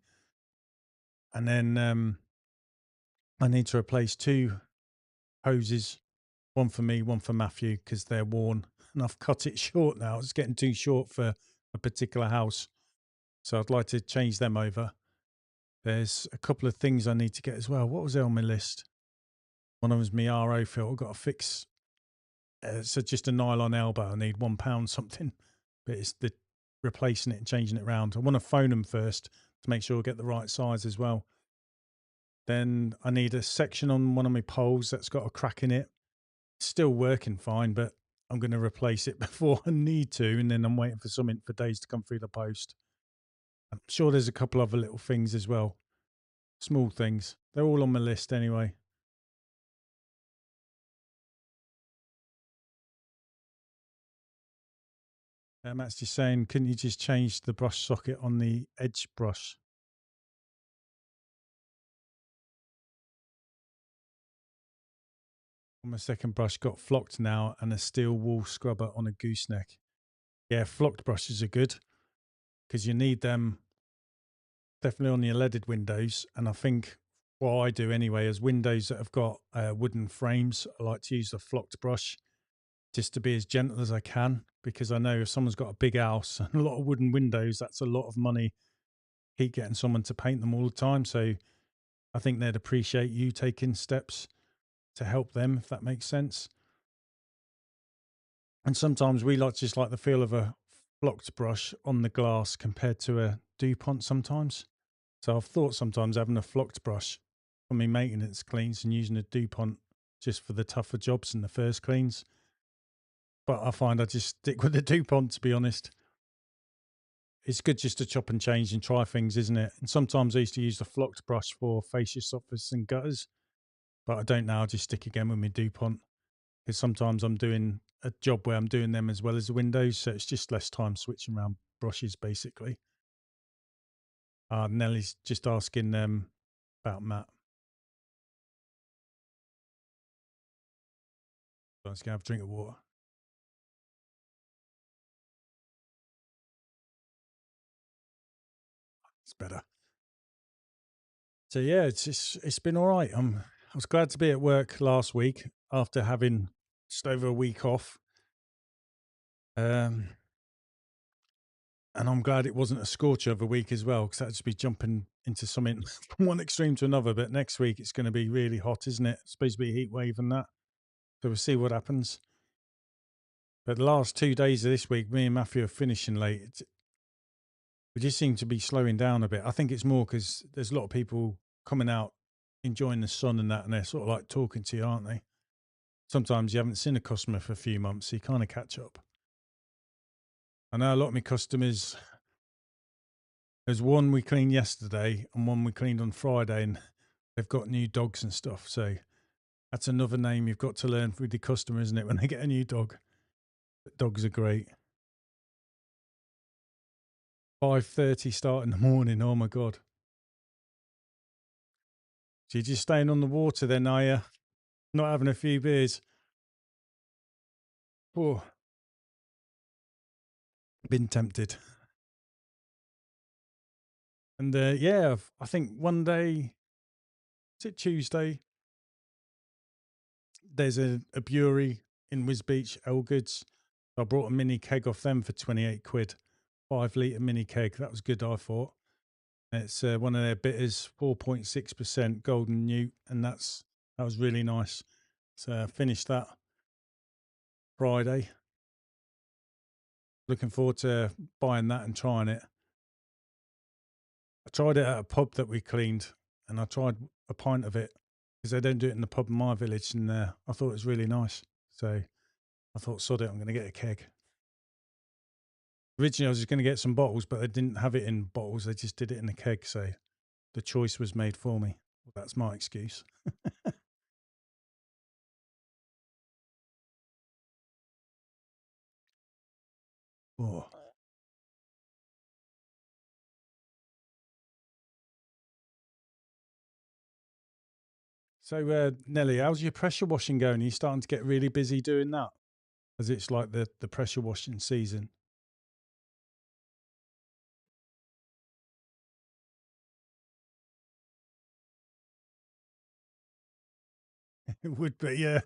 And then I need to replace two hoses, one for me, one for Matthew, because they're worn. And I've cut it short now. It's getting too short for a particular house. So I'd like to change them over. There's a couple of things I need to get as well. What was there on my list? One of them is my RO filter. I've got to fix. So just a nylon elbow. I need £1 something. But it's the replacing it and changing it around. I want to phone them first to make sure I get the right size as well. Then I need a section on one of my poles that's got a crack in it. It's still working fine, but I'm going to replace it before I need to. And then I'm waiting for something for days to come through the post. I'm sure there's a couple other little things as well. Small things. They're all on my list anyway. Matt's just saying, couldn't you just change the brush socket on the edge brush? My second brush got flocked now and a steel wool scrubber on a gooseneck. Yeah, flocked brushes are good because you need them definitely on your leaded windows. And I think what I do anyway is windows that have got wooden frames, I like to use the flocked brush just to be as gentle as I can, because I know if someone's got a big house and a lot of wooden windows, that's a lot of money, keep getting someone to paint them all the time. So I think they'd appreciate you taking steps to help them, if that makes sense. And sometimes we just like the feel of a flocked brush on the glass compared to a DuPont sometimes. So I've thought sometimes having a flocked brush for my maintenance cleans and using a DuPont just for the tougher jobs and the first cleans. But I find I just stick with the DuPont, to be honest. It's good just to chop and change and try things, isn't it? And sometimes I used to use the flocked brush for fascia surface and gutters, but I don't now. I just stick again with my DuPont because sometimes I'm doing a job where I'm doing them as well as the windows, so it's just less time switching around brushes, basically. Nellie's just asking about Matt. So I was going to have a drink of water. It's better. So yeah, it's been all right. I was glad to be at work last week after having just over a week off. And I'm glad it wasn't a scorcher of a week as well, because that'd just be jumping into something from one extreme to another. But next week it's going to be really hot, isn't it? It's supposed to be a heat wave and that. So we'll see what happens. But the last 2 days of this week, me and Matthew are finishing late. We just seem to be slowing down a bit. I think it's more because there's a lot of people coming out, enjoying the sun and that, and they're sort of like talking to you, aren't they? Sometimes you haven't seen a customer for a few months, so you kind of catch up. I know a lot of my customers, there's one we cleaned yesterday and one we cleaned on Friday, and they've got new dogs and stuff. So that's another name you've got to learn with the customer, isn't it? When they get a new dog, but dogs are great. 5:30 start in the morning. Oh my God. So you're just staying on the water then, are you? Not having a few beers? Oh, been tempted. And yeah, I think one day, is it Tuesday? There's a brewery in Wisbeach, Elgoods. I brought a mini keg off them for 28 quid, 5 litre mini keg. That was good, I thought. It's one of their bitters, 4.6% Golden Newt, and that was really nice. So I finished that Friday. Looking forward to buying that and trying it. I tried it at a pub that we cleaned, and I tried a pint of it because they don't do it in the pub in my village, and I thought it was really nice. So I thought, sod it, I'm going to get a keg. Originally, I was just going to get some bottles, but they didn't have it in bottles. They just did it in a keg. So the choice was made for me. Well, that's my excuse. Oh. So, Nelly, how's your pressure washing going? Are you starting to get really busy doing that? As it's like the pressure washing season. It would be, yeah.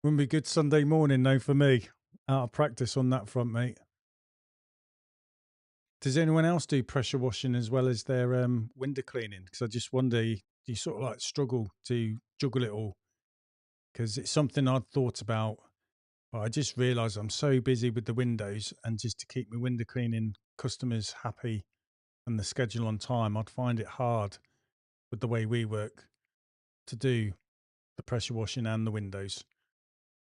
Wouldn't be good Sunday morning, though, for me. Out of practice on that front, mate. Does anyone else do pressure washing as well as their window cleaning? Because I just wonder, do you sort of like struggle to juggle it all? Because it's something I'd thought about, but I just realised I'm so busy with the windows, and just to keep my window cleaning customers happy and the schedule on time, I'd find it hard with the way we work to do the pressure washing and the windows.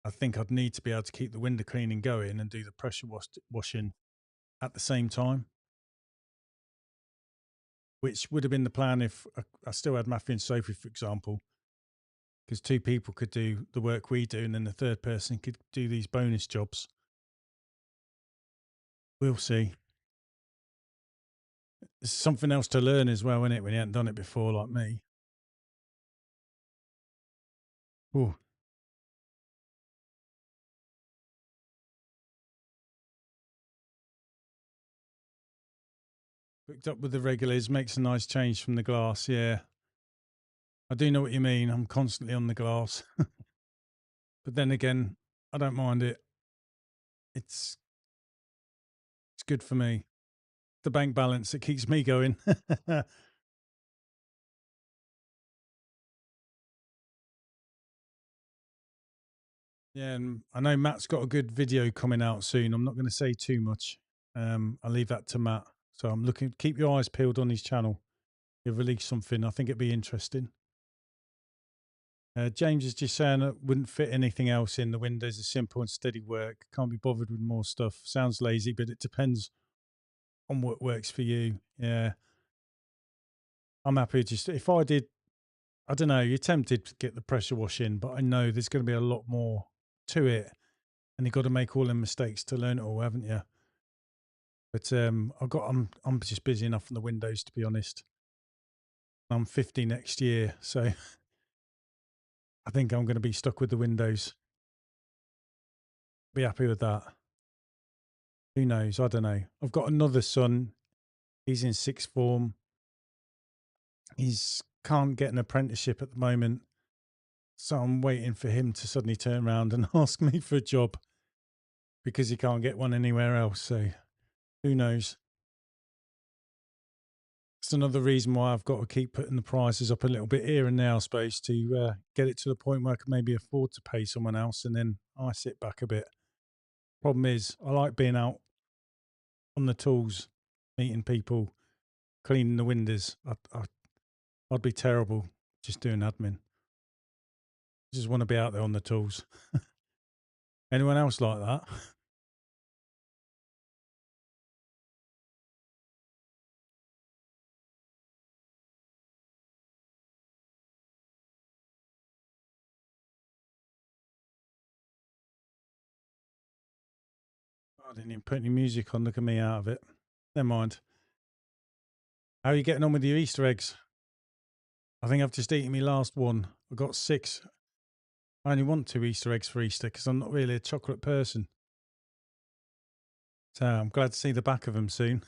I think I'd need to be able to keep the window cleaning going and do the pressure washing at the same time, which would have been the plan if I still had Matthew and Sophie, for example, because two people could do the work we do, and then the third person could do these bonus jobs. We'll see. It's something else to learn as well, isn't it, when you haven't done it before, like me? Oh, hooked up with the regulars makes a nice change from the glass. Yeah, I do know what you mean. I'm constantly on the glass, but then again, I don't mind it. It's good for me. The bank balance, it keeps me going. Yeah, and I know Matt's got a good video coming out soon. I'm not going to say too much. I'll leave that to Matt. So I'm looking. Keep your eyes peeled on his channel. He'll release something. I think it'd be interesting. James is just saying it wouldn't fit anything else in. The windows are simple and steady work. Can't be bothered with more stuff. Sounds lazy, but it depends on what works for you. Yeah, I'm happy. Just if I did, I don't know. You're tempted to get the pressure wash in, but I know there's going to be a lot more to it, and you've got to make all the mistakes to learn it all, haven't you? But I'm just busy enough on the windows, to be honest. I'm 50 next year, so I think I'm going to be stuck with the windows. Be happy with that. Who knows? I don't know. I've got another son. He's in sixth form. He's can't get an apprenticeship at the moment, so I'm waiting for him to suddenly turn around and ask me for a job because he can't get one anywhere else. So Who knows? It's another reason why I've got to keep putting the prices up a little bit here and there, I suppose, to get it to the point where I can maybe afford to pay someone else, and then I sit back a bit. Problem is, I like being out on the tools, meeting people, cleaning the windows. I'd be terrible just doing admin. I just want to be out there on the tools. Anyone else like that? I didn't even put any music on. Look at me out of it. Never mind. How are you getting on with your Easter eggs? I think I've just eaten my last one. I got 6. I only want 2 Easter eggs for Easter because I'm not really a chocolate person. So I'm glad to see the back of them soon.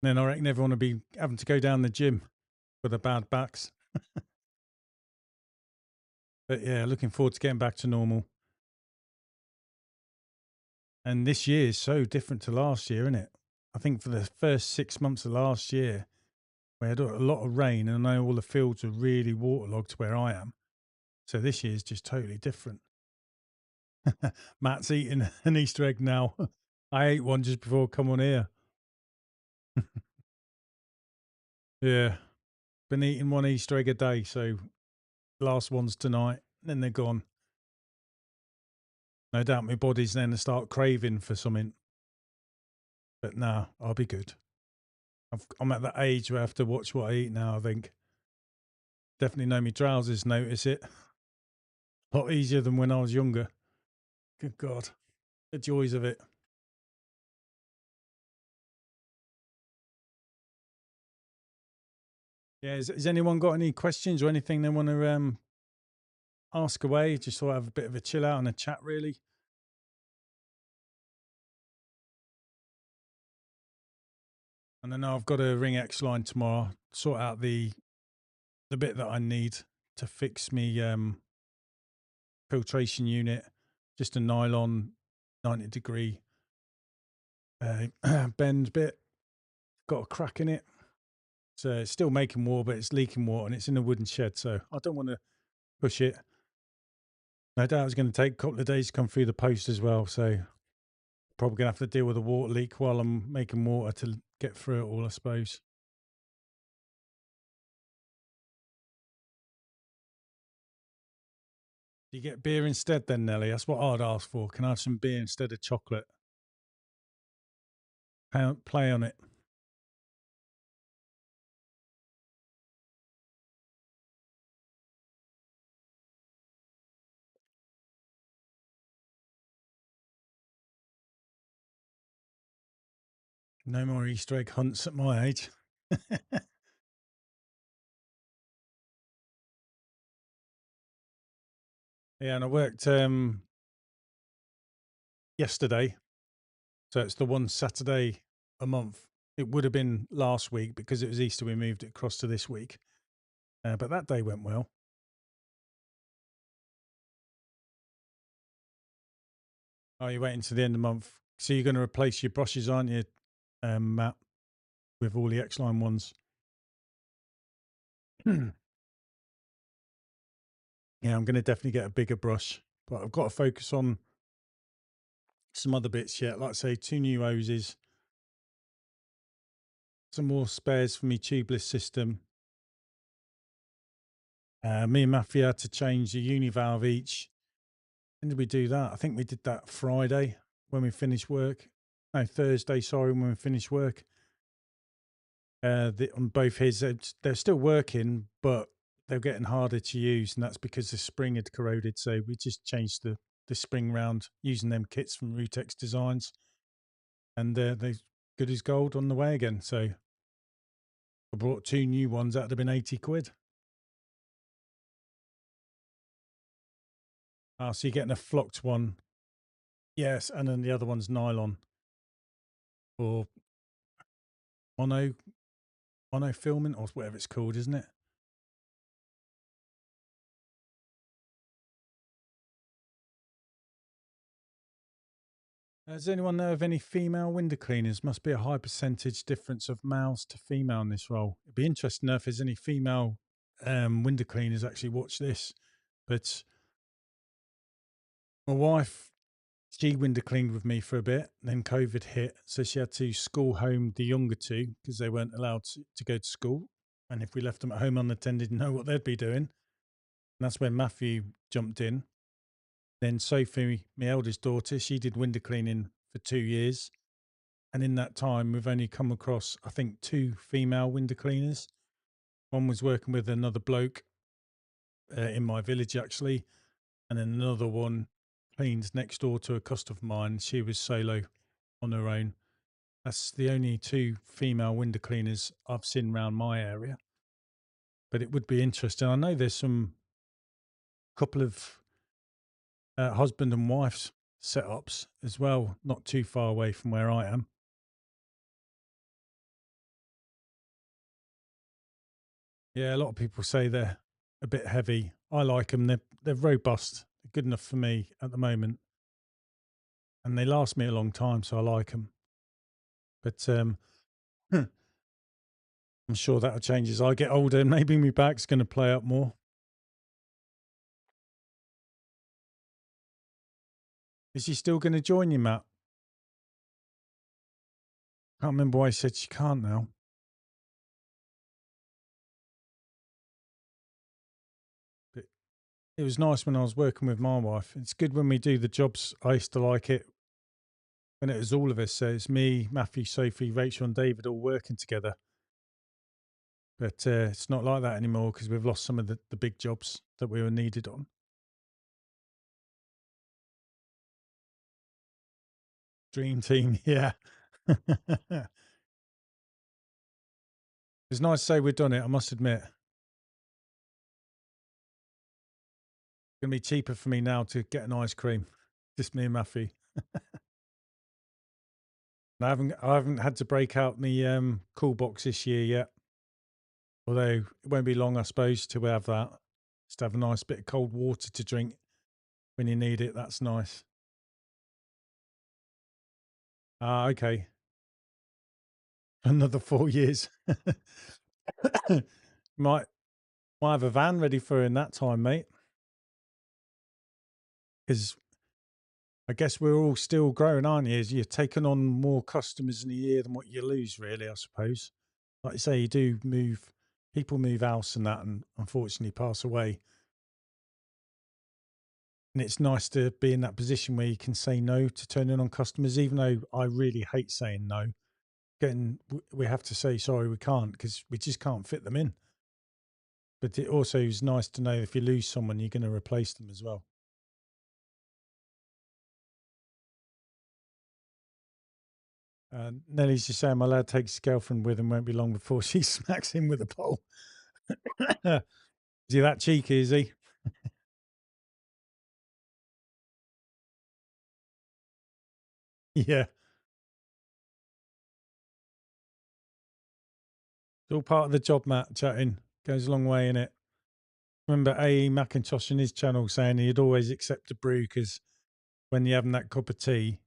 Then I reckon everyone will be having to go down the gym with their bad backs. But yeah, looking forward to getting back to normal. And this year is so different to last year, isn't it? I think for the first 6 months of last year, we had a lot of rain, and I know all the fields are really waterlogged where I am. So this year is just totally different. Matt's eating an Easter egg now. I ate one just before I come on here. Yeah, been eating one Easter egg a day, so last one's tonight, then they're gone. No doubt my body's then to start craving for something, but no, I'll be good. I'm at that age where I have to watch what I eat now, I think. Definitely know my trousers notice it. A lot easier than when I was younger. Good God, the joys of it. Yeah, has anyone got any questions or anything they want to ask away? Just sort of have a bit of a chill out and a chat, really. And I know I've got a ring X line tomorrow, sort out the bit that I need to fix me filtration unit, just a nylon 90-degree bend bit. Got a crack in it. So it's still making water, but it's leaking water and it's in a wooden shed. So I don't want to push it. No doubt it's going to take a couple of days to come through the post as well. So probably going to have to deal with a water leak while I'm making water to get through it all, I suppose. Do you get beer instead then, Nelly? That's what I'd ask for. Can I have some beer instead of chocolate? Play on it. No more Easter egg hunts at my age. Yeah, and I worked yesterday. So it's the one Saturday a month. It would have been last week because it was Easter. We moved it across to this week. But that day went well. Oh, you're waiting to the end of the month. So you're going to replace your brushes, aren't you, Matt, with all the X-Line ones? Yeah, I'm going to definitely get a bigger brush. But I've got to focus on some other bits yet. Like I say, 2 new hoses, some more spares for me tubeless system. Me and Matthew had to change the uni valve each. When did we do that? I think we did that Friday when we finished work. No, Thursday, sorry, when we finished work. On both his, they're still working, but they're getting harder to use, and that's because the spring had corroded. So we just changed the spring round using them kits from Rutex Designs, and they're good as gold on the way again. So I brought 2 new ones. That'd have been 80 quid. So you're getting a flocked one, yes, and then the other one's nylon or mono monofilament or whatever it's called, isn't it? Does anyone know of any female window cleaners? Must be a high percentage difference of males to female in this role. It'd be interesting to know if there's any female window cleaners actually watch this. But my wife, she window cleaned with me for a bit, then COVID hit, so she had to school home the younger two because they weren't allowed to go to school. And if we left them at home unattended, know what they'd be doing. And that's when Matthew jumped in. Then Sophie, my eldest daughter, she did window cleaning for 2 years. And in that time, we've only come across, I think, two female window cleaners. One was working with another bloke in my village, actually. And then another one cleans next door to a customer of mine. She was solo on her own. That's the only two female window cleaners I've seen around my area. But it would be interesting. I know there's some couple of husband and wife's setups as well, not too far away from where I am. Yeah, a lot of people say they're a bit heavy. I like them. They're robust. They're good enough for me at the moment, and they last me a long time, so I like them. But I'm sure that'll change as I get older, and maybe my back's going to play up more. Is she still going to join you, Matt? Can't remember why he said she can't now. But it was nice when I was working with my wife. It's good when we do the jobs. I used to like it when it was all of us. So it's me, Matthew, Sophie, Rachel, and David all working together. But it's not like that anymore because we've lost some of the big jobs that we were needed on. Dream team, yeah. It's nice to say we've done it, I must admit. It's going to be cheaper for me now to get an ice cream. Just me and Matthew. I haven't had to break out the cool box this year yet. Although it won't be long, I suppose, till we have that. Just have a nice bit of cold water to drink when you need it. That's nice. Ah, okay. Another 4 years. might might have a van ready for her in that time, mate. Because I guess we're all still growing, aren't you? As you're taking on more customers in a year than what you lose, really, I suppose. Like you say, you do move, people move house and that, and unfortunately pass away. And it's nice to be in that position where you can say no to turning on customers, even though I really hate saying no. We have to say sorry, we can't because we just can't fit them in. But it also is nice to know if you lose someone, you're going to replace them as well. Nellie's just saying my lad takes his girlfriend with him, won't be long before she smacks him with a pole. Is he that cheeky, is he? Yeah. It's all part of the job, Matt, chatting. Goes a long way in it. Remember A.E. McIntosh in his channel saying he'd always accept a brew because when you're having that cup of tea,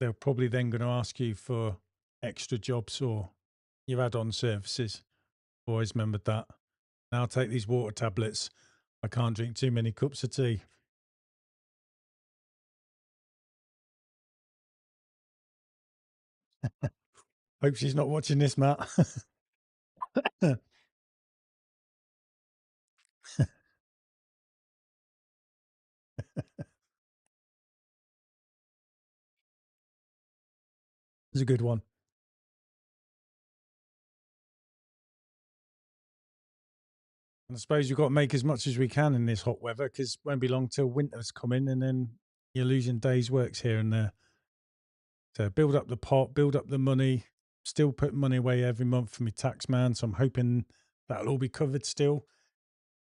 they're probably then going to ask you for extra jobs or your add-on services. Always remembered that. Now I'll take these water tablets. I can't drink too many cups of tea. Hope she's not watching this, Matt. It's a good one. And I suppose we've got to make as much as we can in this hot weather because it won't be long till winter's coming and then you're losing days' works here and there. So build up the pot, build up the money, still put money away every month for my tax man. So I'm hoping that'll all be covered still.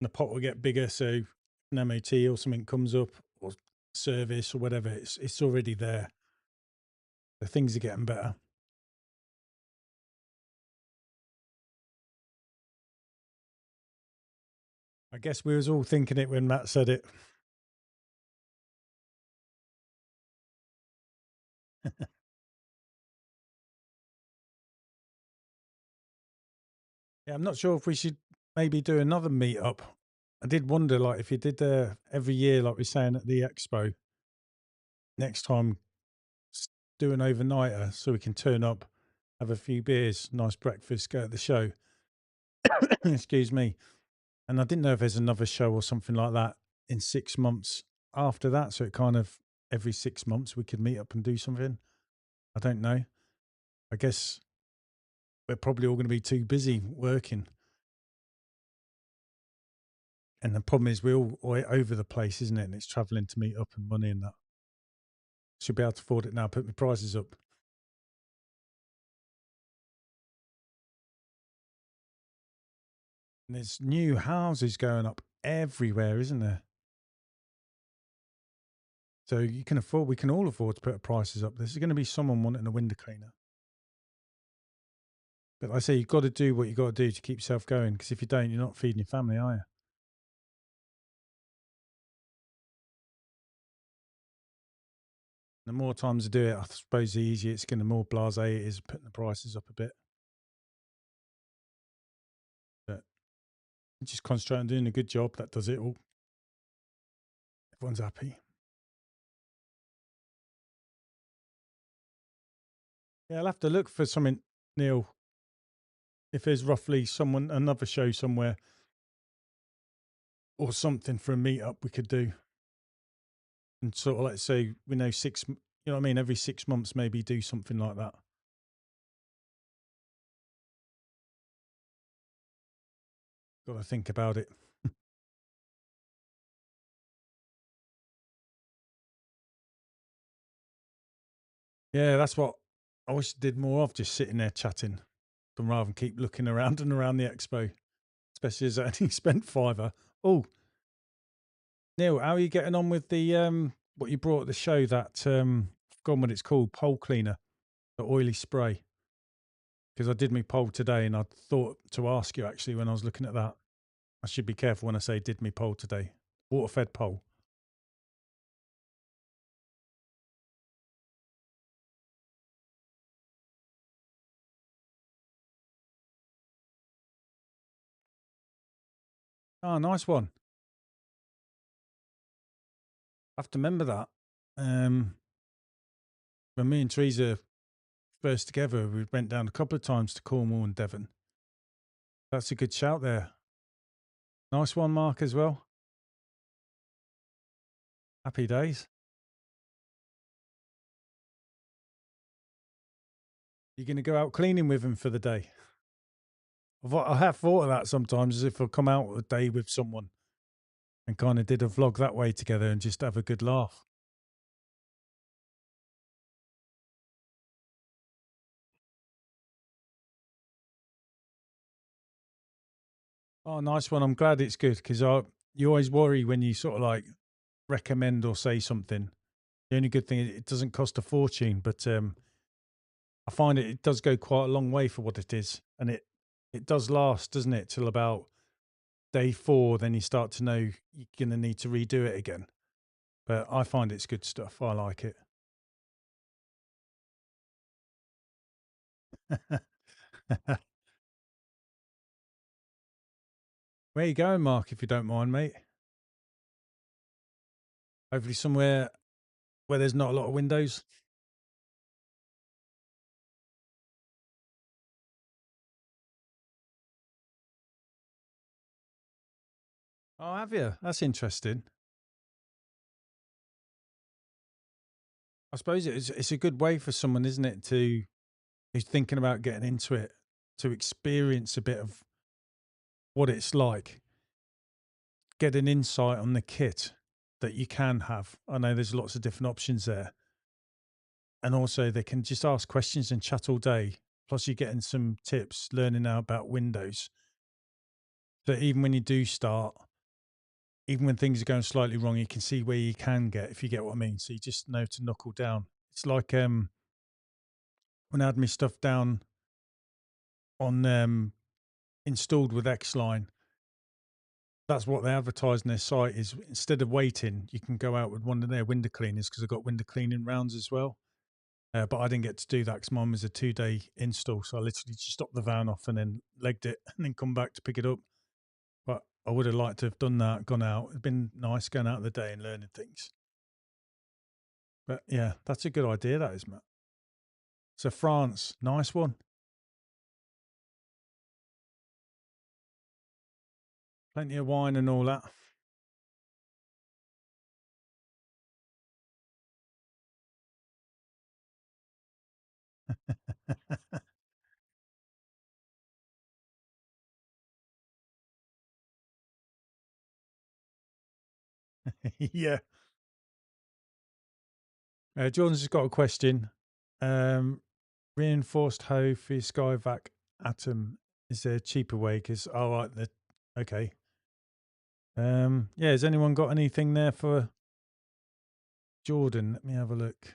And the pot will get bigger. So if an MOT or something comes up or service or whatever, it's already there. The things are getting better. I guess we was all thinking it when Matt said it. Yeah, I'm not sure if we should maybe do another meetup. I did wonder, like, if you did every year, like we're saying at the expo, next time s- do an overnighter so we can turn up, have a few beers, nice breakfast, go at the show. Excuse me. And I didn't know if there's another show or something like that in 6 months after that. So it kind of every 6 months we could meet up and do something. I don't know. I guess we're probably all going to be too busy working. And the problem is we're all over the place, isn't it? And it's traveling to meet up and money and that. Should be able to afford it now. Put my prices up. And there's new houses going up everywhere, isn't there? So you can afford. We can all afford to put our prices up. There's going to be someone wanting a window cleaner. But I say you've got to do what you got to do to keep yourself going. Because if you don't, you're not feeding your family, are you? The more times I do it, I suppose the easier it's going. The more blasé it is putting the prices up a bit. But you just concentrate on doing a good job. That does it all. Everyone's happy. Yeah, I'll have to look for something, Neil. If there's roughly someone another show somewhere or something for a meetup we could do, and sort of let's say we know you know what I mean, every 6 months maybe do something like that. Got to think about it. Yeah, that's what I wish I did more of, just sitting there chatting, than rather than keep looking around and around the expo, especially as I only spent fiver. Oh, Neil, how are you getting on with the what you brought at the show? That I've forgotten what it's called, pole cleaner, the oily spray. Because I did my poll today, and I thought to ask you actually when I was looking at that. I should be careful when I say did me poll today. Water fed poll. Oh, nice one. I have to remember that. Um, when me and Teresa first together, we went down a couple of times to Cornwall and Devon. That's a good shout there. Nice one, Mark, as well. Happy days. You're going to go out cleaning with him for the day. I have thought of that sometimes, as if I'll come out a day with someone and kind of did a vlog that way together and just have a good laugh. Oh, nice one. I'm glad it's good because you always worry when you sort of like recommend or say something. The only good thing is it doesn't cost a fortune, but I find it does go quite a long way for what it is, and it does last, doesn't it, till about day 4. Then you start to know you're going to need to redo it again. But I find it's good stuff. I like it. Where you going, Mark? If you don't mind, mate. Hopefully somewhere where there's not a lot of windows. Oh, have you? That's interesting. I suppose it's a good way for someone, isn't it, to who's thinking about getting into it to experience a bit of what it's like, get an insight on the kit that you can have. I know there's lots of different options there. And also they can just ask questions and chat all day. Plus you're getting some tips, learning now about Windows. So even when you do start, even when things are going slightly wrong, you can see where you can get, if you get what I mean. So you just know to knuckle down. It's like when I had my stuff down on installed with Xline, that's what they advertise on their site is instead of waiting, you can go out with one of their window cleaners because they've got window cleaning rounds as well. But I didn't get to do that because mine was a 2-day install. So I literally just stopped the van off and then legged it and then come back to pick it up. But I would have liked to have done that, gone out. It'd been nice going out of the day and learning things. But yeah, that's a good idea, that is, Matt. So France, nice one. Plenty of wine and all that. Yeah. Jordan's just got a question. Um, Reinforced hoe for your Skyvac Atom. Is there a cheaper way? Because I like the. Okay. Yeah. Has anyone got anything there for Jordan? Let me have a look.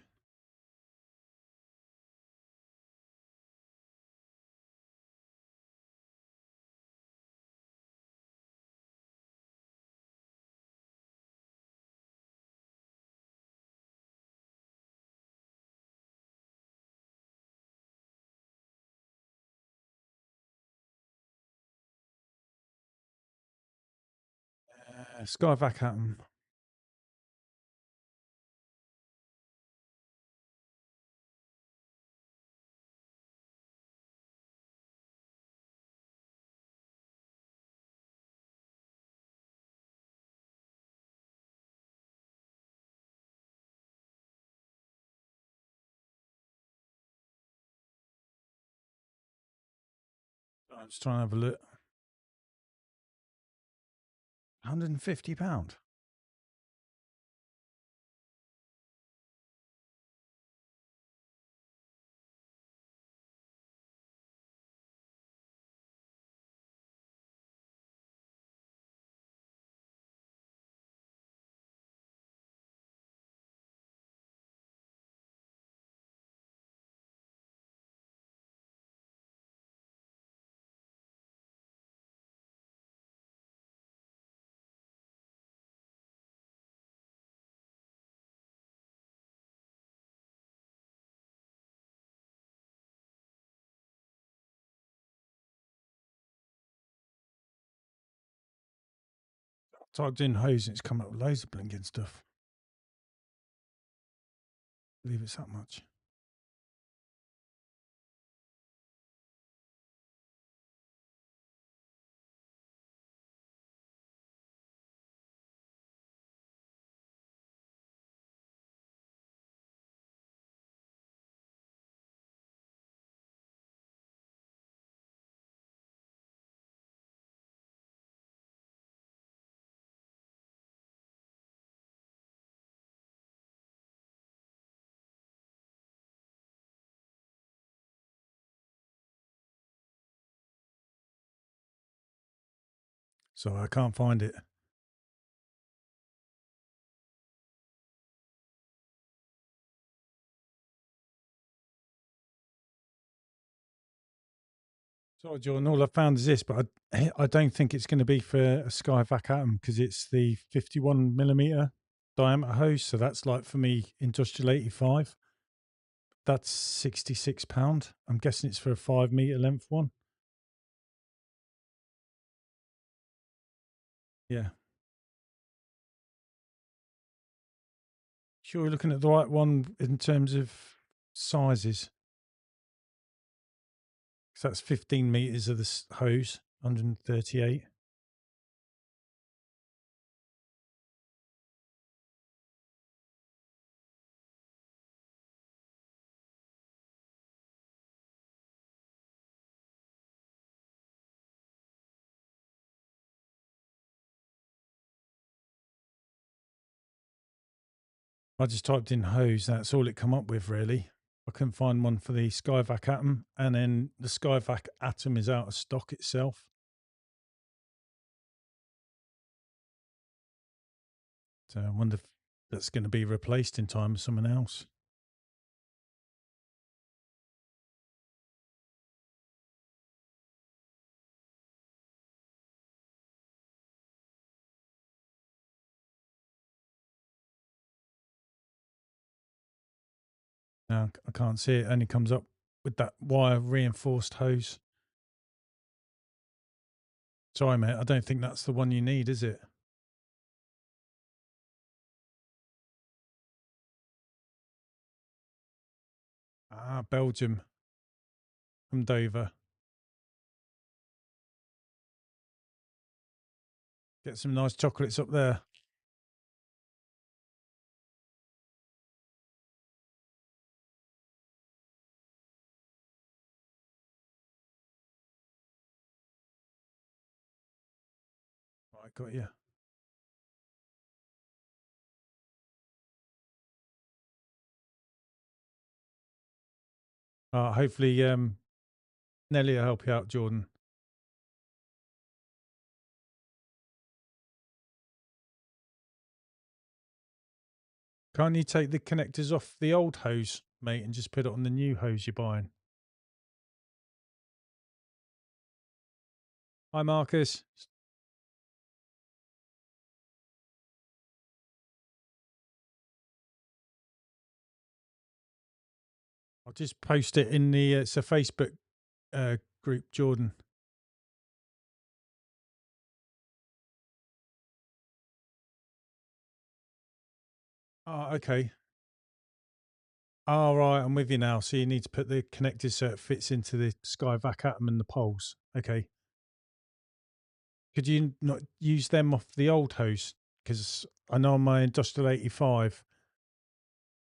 Skyvac Atom. I'm just trying to have a look. £150. Typed in hose and it's come up with loads of blinking stuff. Believe it's that much. So I can't find it. Sorry, Jordan. All I found is this, but I don't think it's going to be for a Skyvac Atom because it's the 51mm diameter hose. So that's like for me, industrial 85. That's £66. I'm guessing it's for a 5 meter length one. Yeah. Sure, you're looking at the right one in terms of sizes. So that's 15 meters of this hose, 138. I just typed in hose. That's all it come up with, really. I couldn't find one for the Skyvac Atom, and then the Skyvac Atom is out of stock itself. So I wonder if that's going to be replaced in time with someone else. No, I can't see it. Only comes up with that wire reinforced hose. Sorry, mate. I don't think that's the one you need, is it? Ah, Belgium from Dover. Get some nice chocolates up there. Right, got you. Hopefully, Nelly will help you out, Jordan. Can't you take the connectors off the old hose, mate, and just put it on the new hose you're buying? Hi, Marcus. I'll just post it in the it's a Facebook group, Jordan. Oh, okay. All right, I'm with you now. So you need to put the connectors so it fits into the Skyvac atom and the poles. Okay. Could you not use them off the old hose? Because I know on my Industrial 85,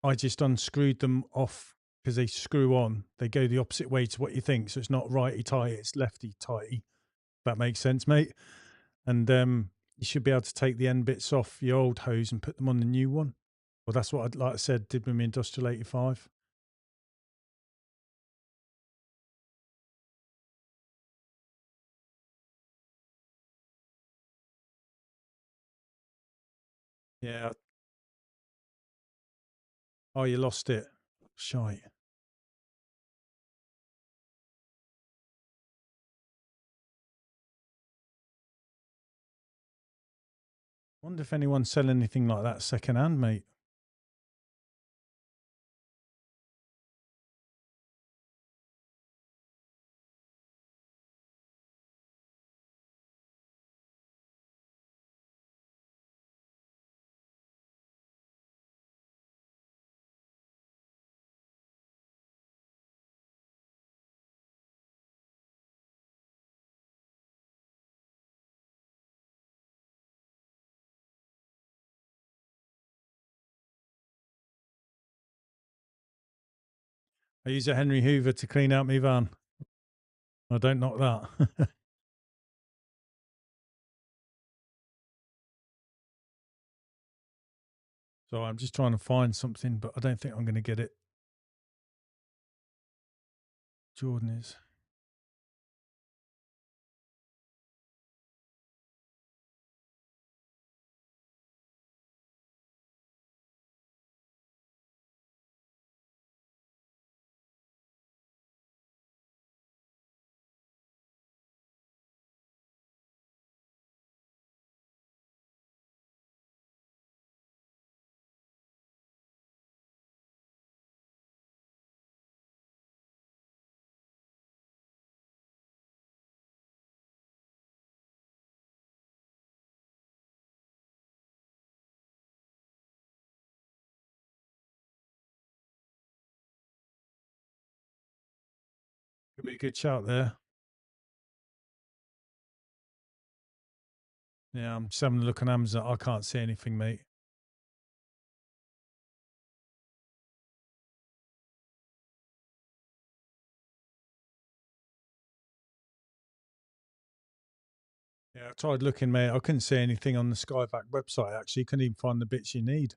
I just unscrewed them off because they screw on. They go the opposite way to what you think. So it's not righty tighty, it's lefty tighty. That makes sense, mate. And you should be able to take the end bits off your old hose and put them on the new one. Well, that's what like I said, did with my Industrial 85. Yeah. Oh, you lost it. Shite. Wonder if anyone's selling anything like that second hand, mate. I use a Henry Hoover to clean out my van. I don't knock that. So I'm just trying to find something, but I don't think I'm going to get it. Jordan is. Could be a good shout there. Yeah, I'm just having a look on Amazon. I can't see anything, mate. Yeah, I tried looking, mate. I couldn't see anything on the Skyvac website, actually. Couldn't even find the bits you need.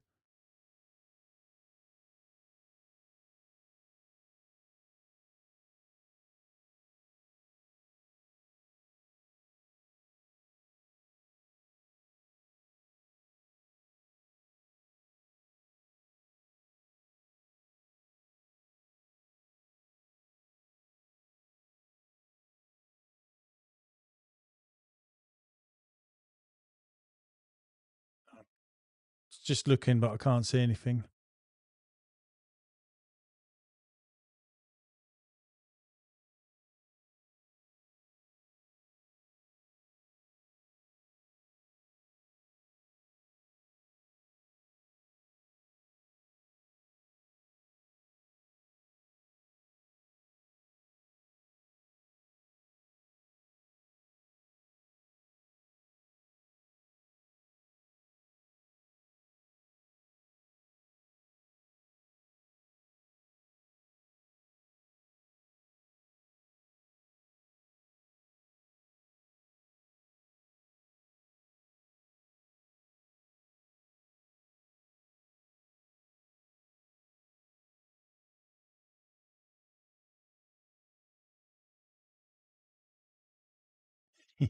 Just looking, but I can't see anything.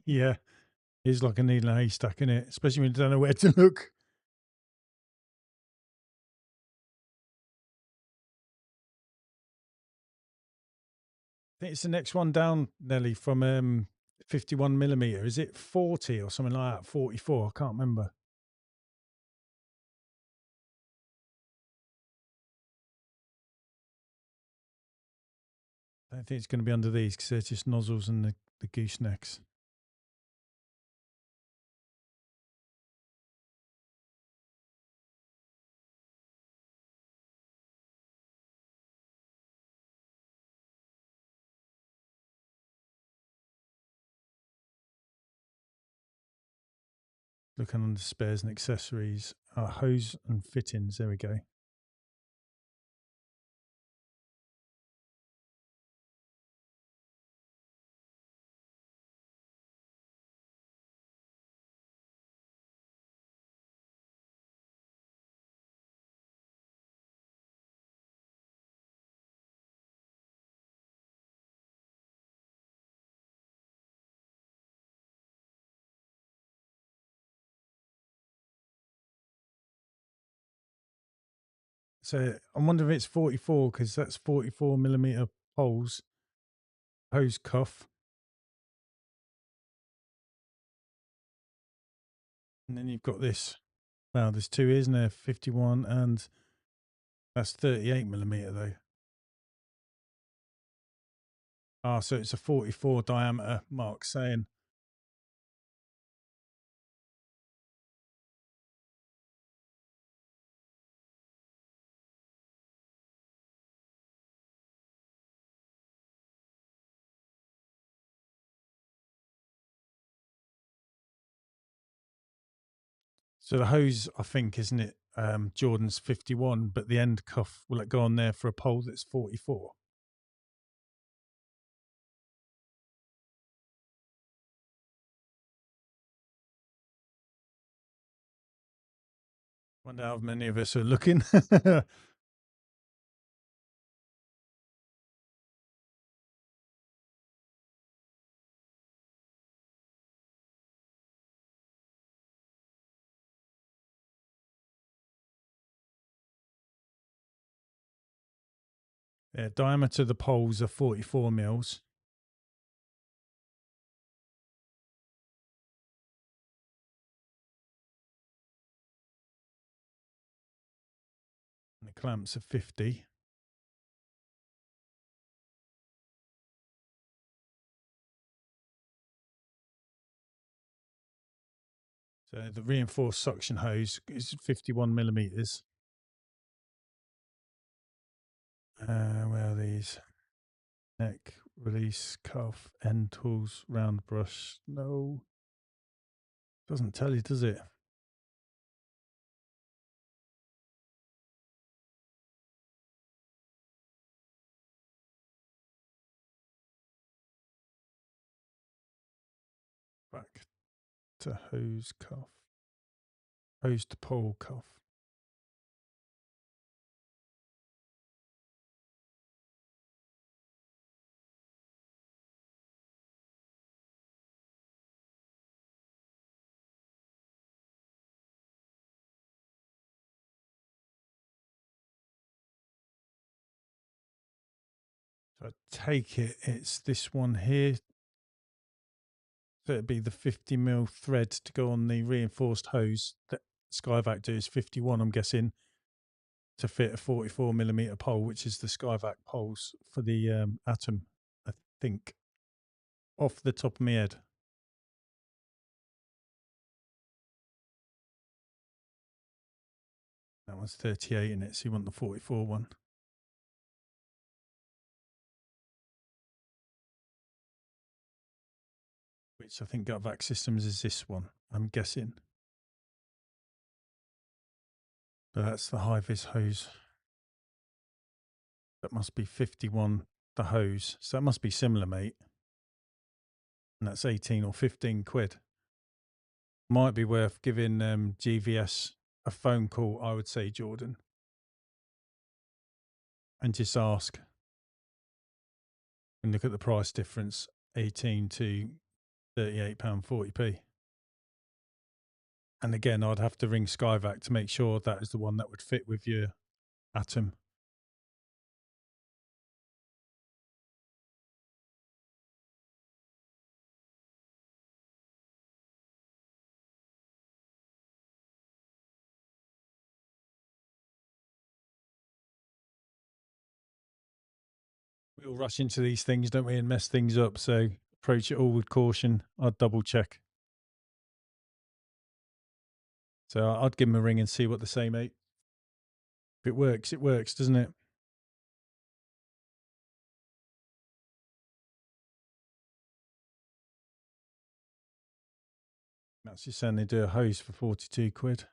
Yeah, it's like a needle in a haystack, isn't it? Especially when you don't know where to look. I think it's the next one down, Nelly, from 51 millimeter. Is it 40 or something like that? 44? I can't remember. I don't think it's going to be under these because they're just nozzles and the goosenecks. Looking under spares and accessories, hose and fittings. There we go. So I'm wondering if it's 44 because that's 44 millimeter holes, hose cuff. And then you've got this. Wow, there's two, isn't there? 51 and that's 38 millimeter though. Ah, so it's a 44 diameter, Mark saying. So the hose, I think, isn't it? Jordan's 51, but the end cuff, will it go on there for a pole that's 44? Wonder how many of us are looking. Yeah, diameter of the poles are 44 mils. And the clamps are 50. So the reinforced suction hose is 51 millimeters. Where are these? Neck, release, cuff, end tools, round brush. No, doesn't tell you, does it? Back to hose cuff. Hose to pole cuff. So I take it it's this one here. So it'd be the 50 mil thread to go on the reinforced hose that Skyvac do is 51, I'm guessing, to fit a 44 millimeter pole, which is the Skyvac poles for the Atom, I think, off the top of my head. That one's 38 in it, so you want the 44 one. Which I think Gutvac Systems is this one, I'm guessing. But that's the high vis hose. That must be 51, the hose. So that must be similar, mate. And that's 18 or 15 quid. Might be worth giving GVS a phone call, I would say, Jordan, and just ask and look at the price difference 18 to £38.40p. And again, I'd have to ring Skyvac to make sure that is the one that would fit with your Atom. We all rush into these things, don't we, and mess things up. So approach it all with caution. I'd double check. So I'd give them a ring and see what they say, mate. If it works, doesn't it? That's just saying they do a hose for 42 quid.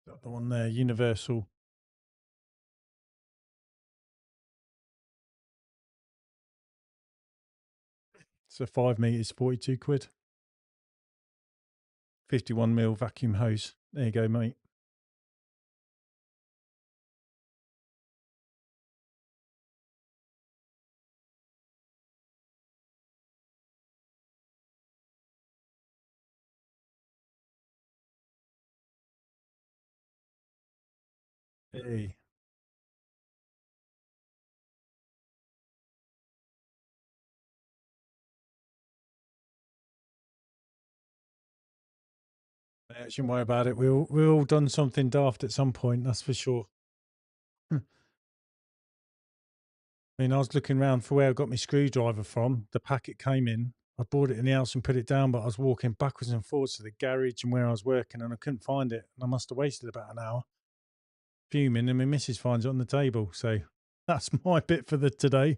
Got the one there, universal. So 5 meters, 42 quid. 51 mil vacuum hose. There you go, mate. Hey, I shouldn't worry about it. We've all done something daft at some point, that's for sure. I mean, I was looking around for where I got my screwdriver from. The packet came in. I brought it in the house and put it down, but I was walking backwards and forwards to the garage and where I was working, and I couldn't find it. And I must have wasted about an hour fuming, and my missus finds it on the table. So that's my bit for the today.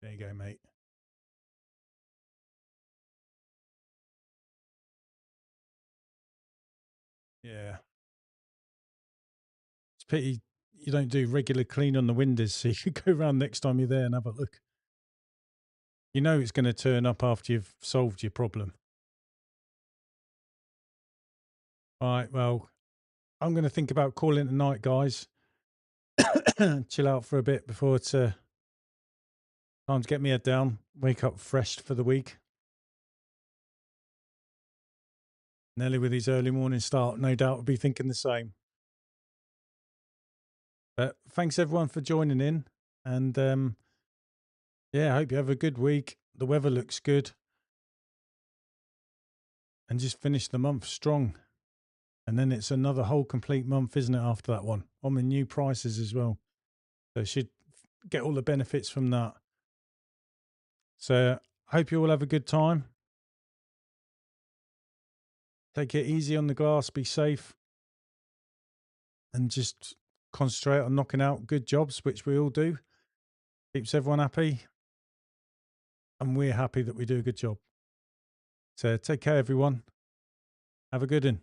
There you go, mate. Yeah. It's a pity you don't do regular clean on the windows, so you could go round next time you're there and have a look. You know it's going to turn up after you've solved your problem. All right, well, I'm going to think about calling tonight, guys. Chill out for a bit before it's time to get my head down, wake up fresh for the week. Nelly, with his early morning start, no doubt will be thinking the same. But thanks everyone for joining in. And yeah, I hope you have a good week. The weather looks good. And just finish the month strong. And then it's another whole complete month, isn't it, after that one? On the new prices as well. So should get all the benefits from that. So I hope you all have a good time. Take it easy on the glass, be safe, and just concentrate on knocking out good jobs, which we all do. Keeps everyone happy. And we're happy that we do a good job. So take care, everyone. Have a good one.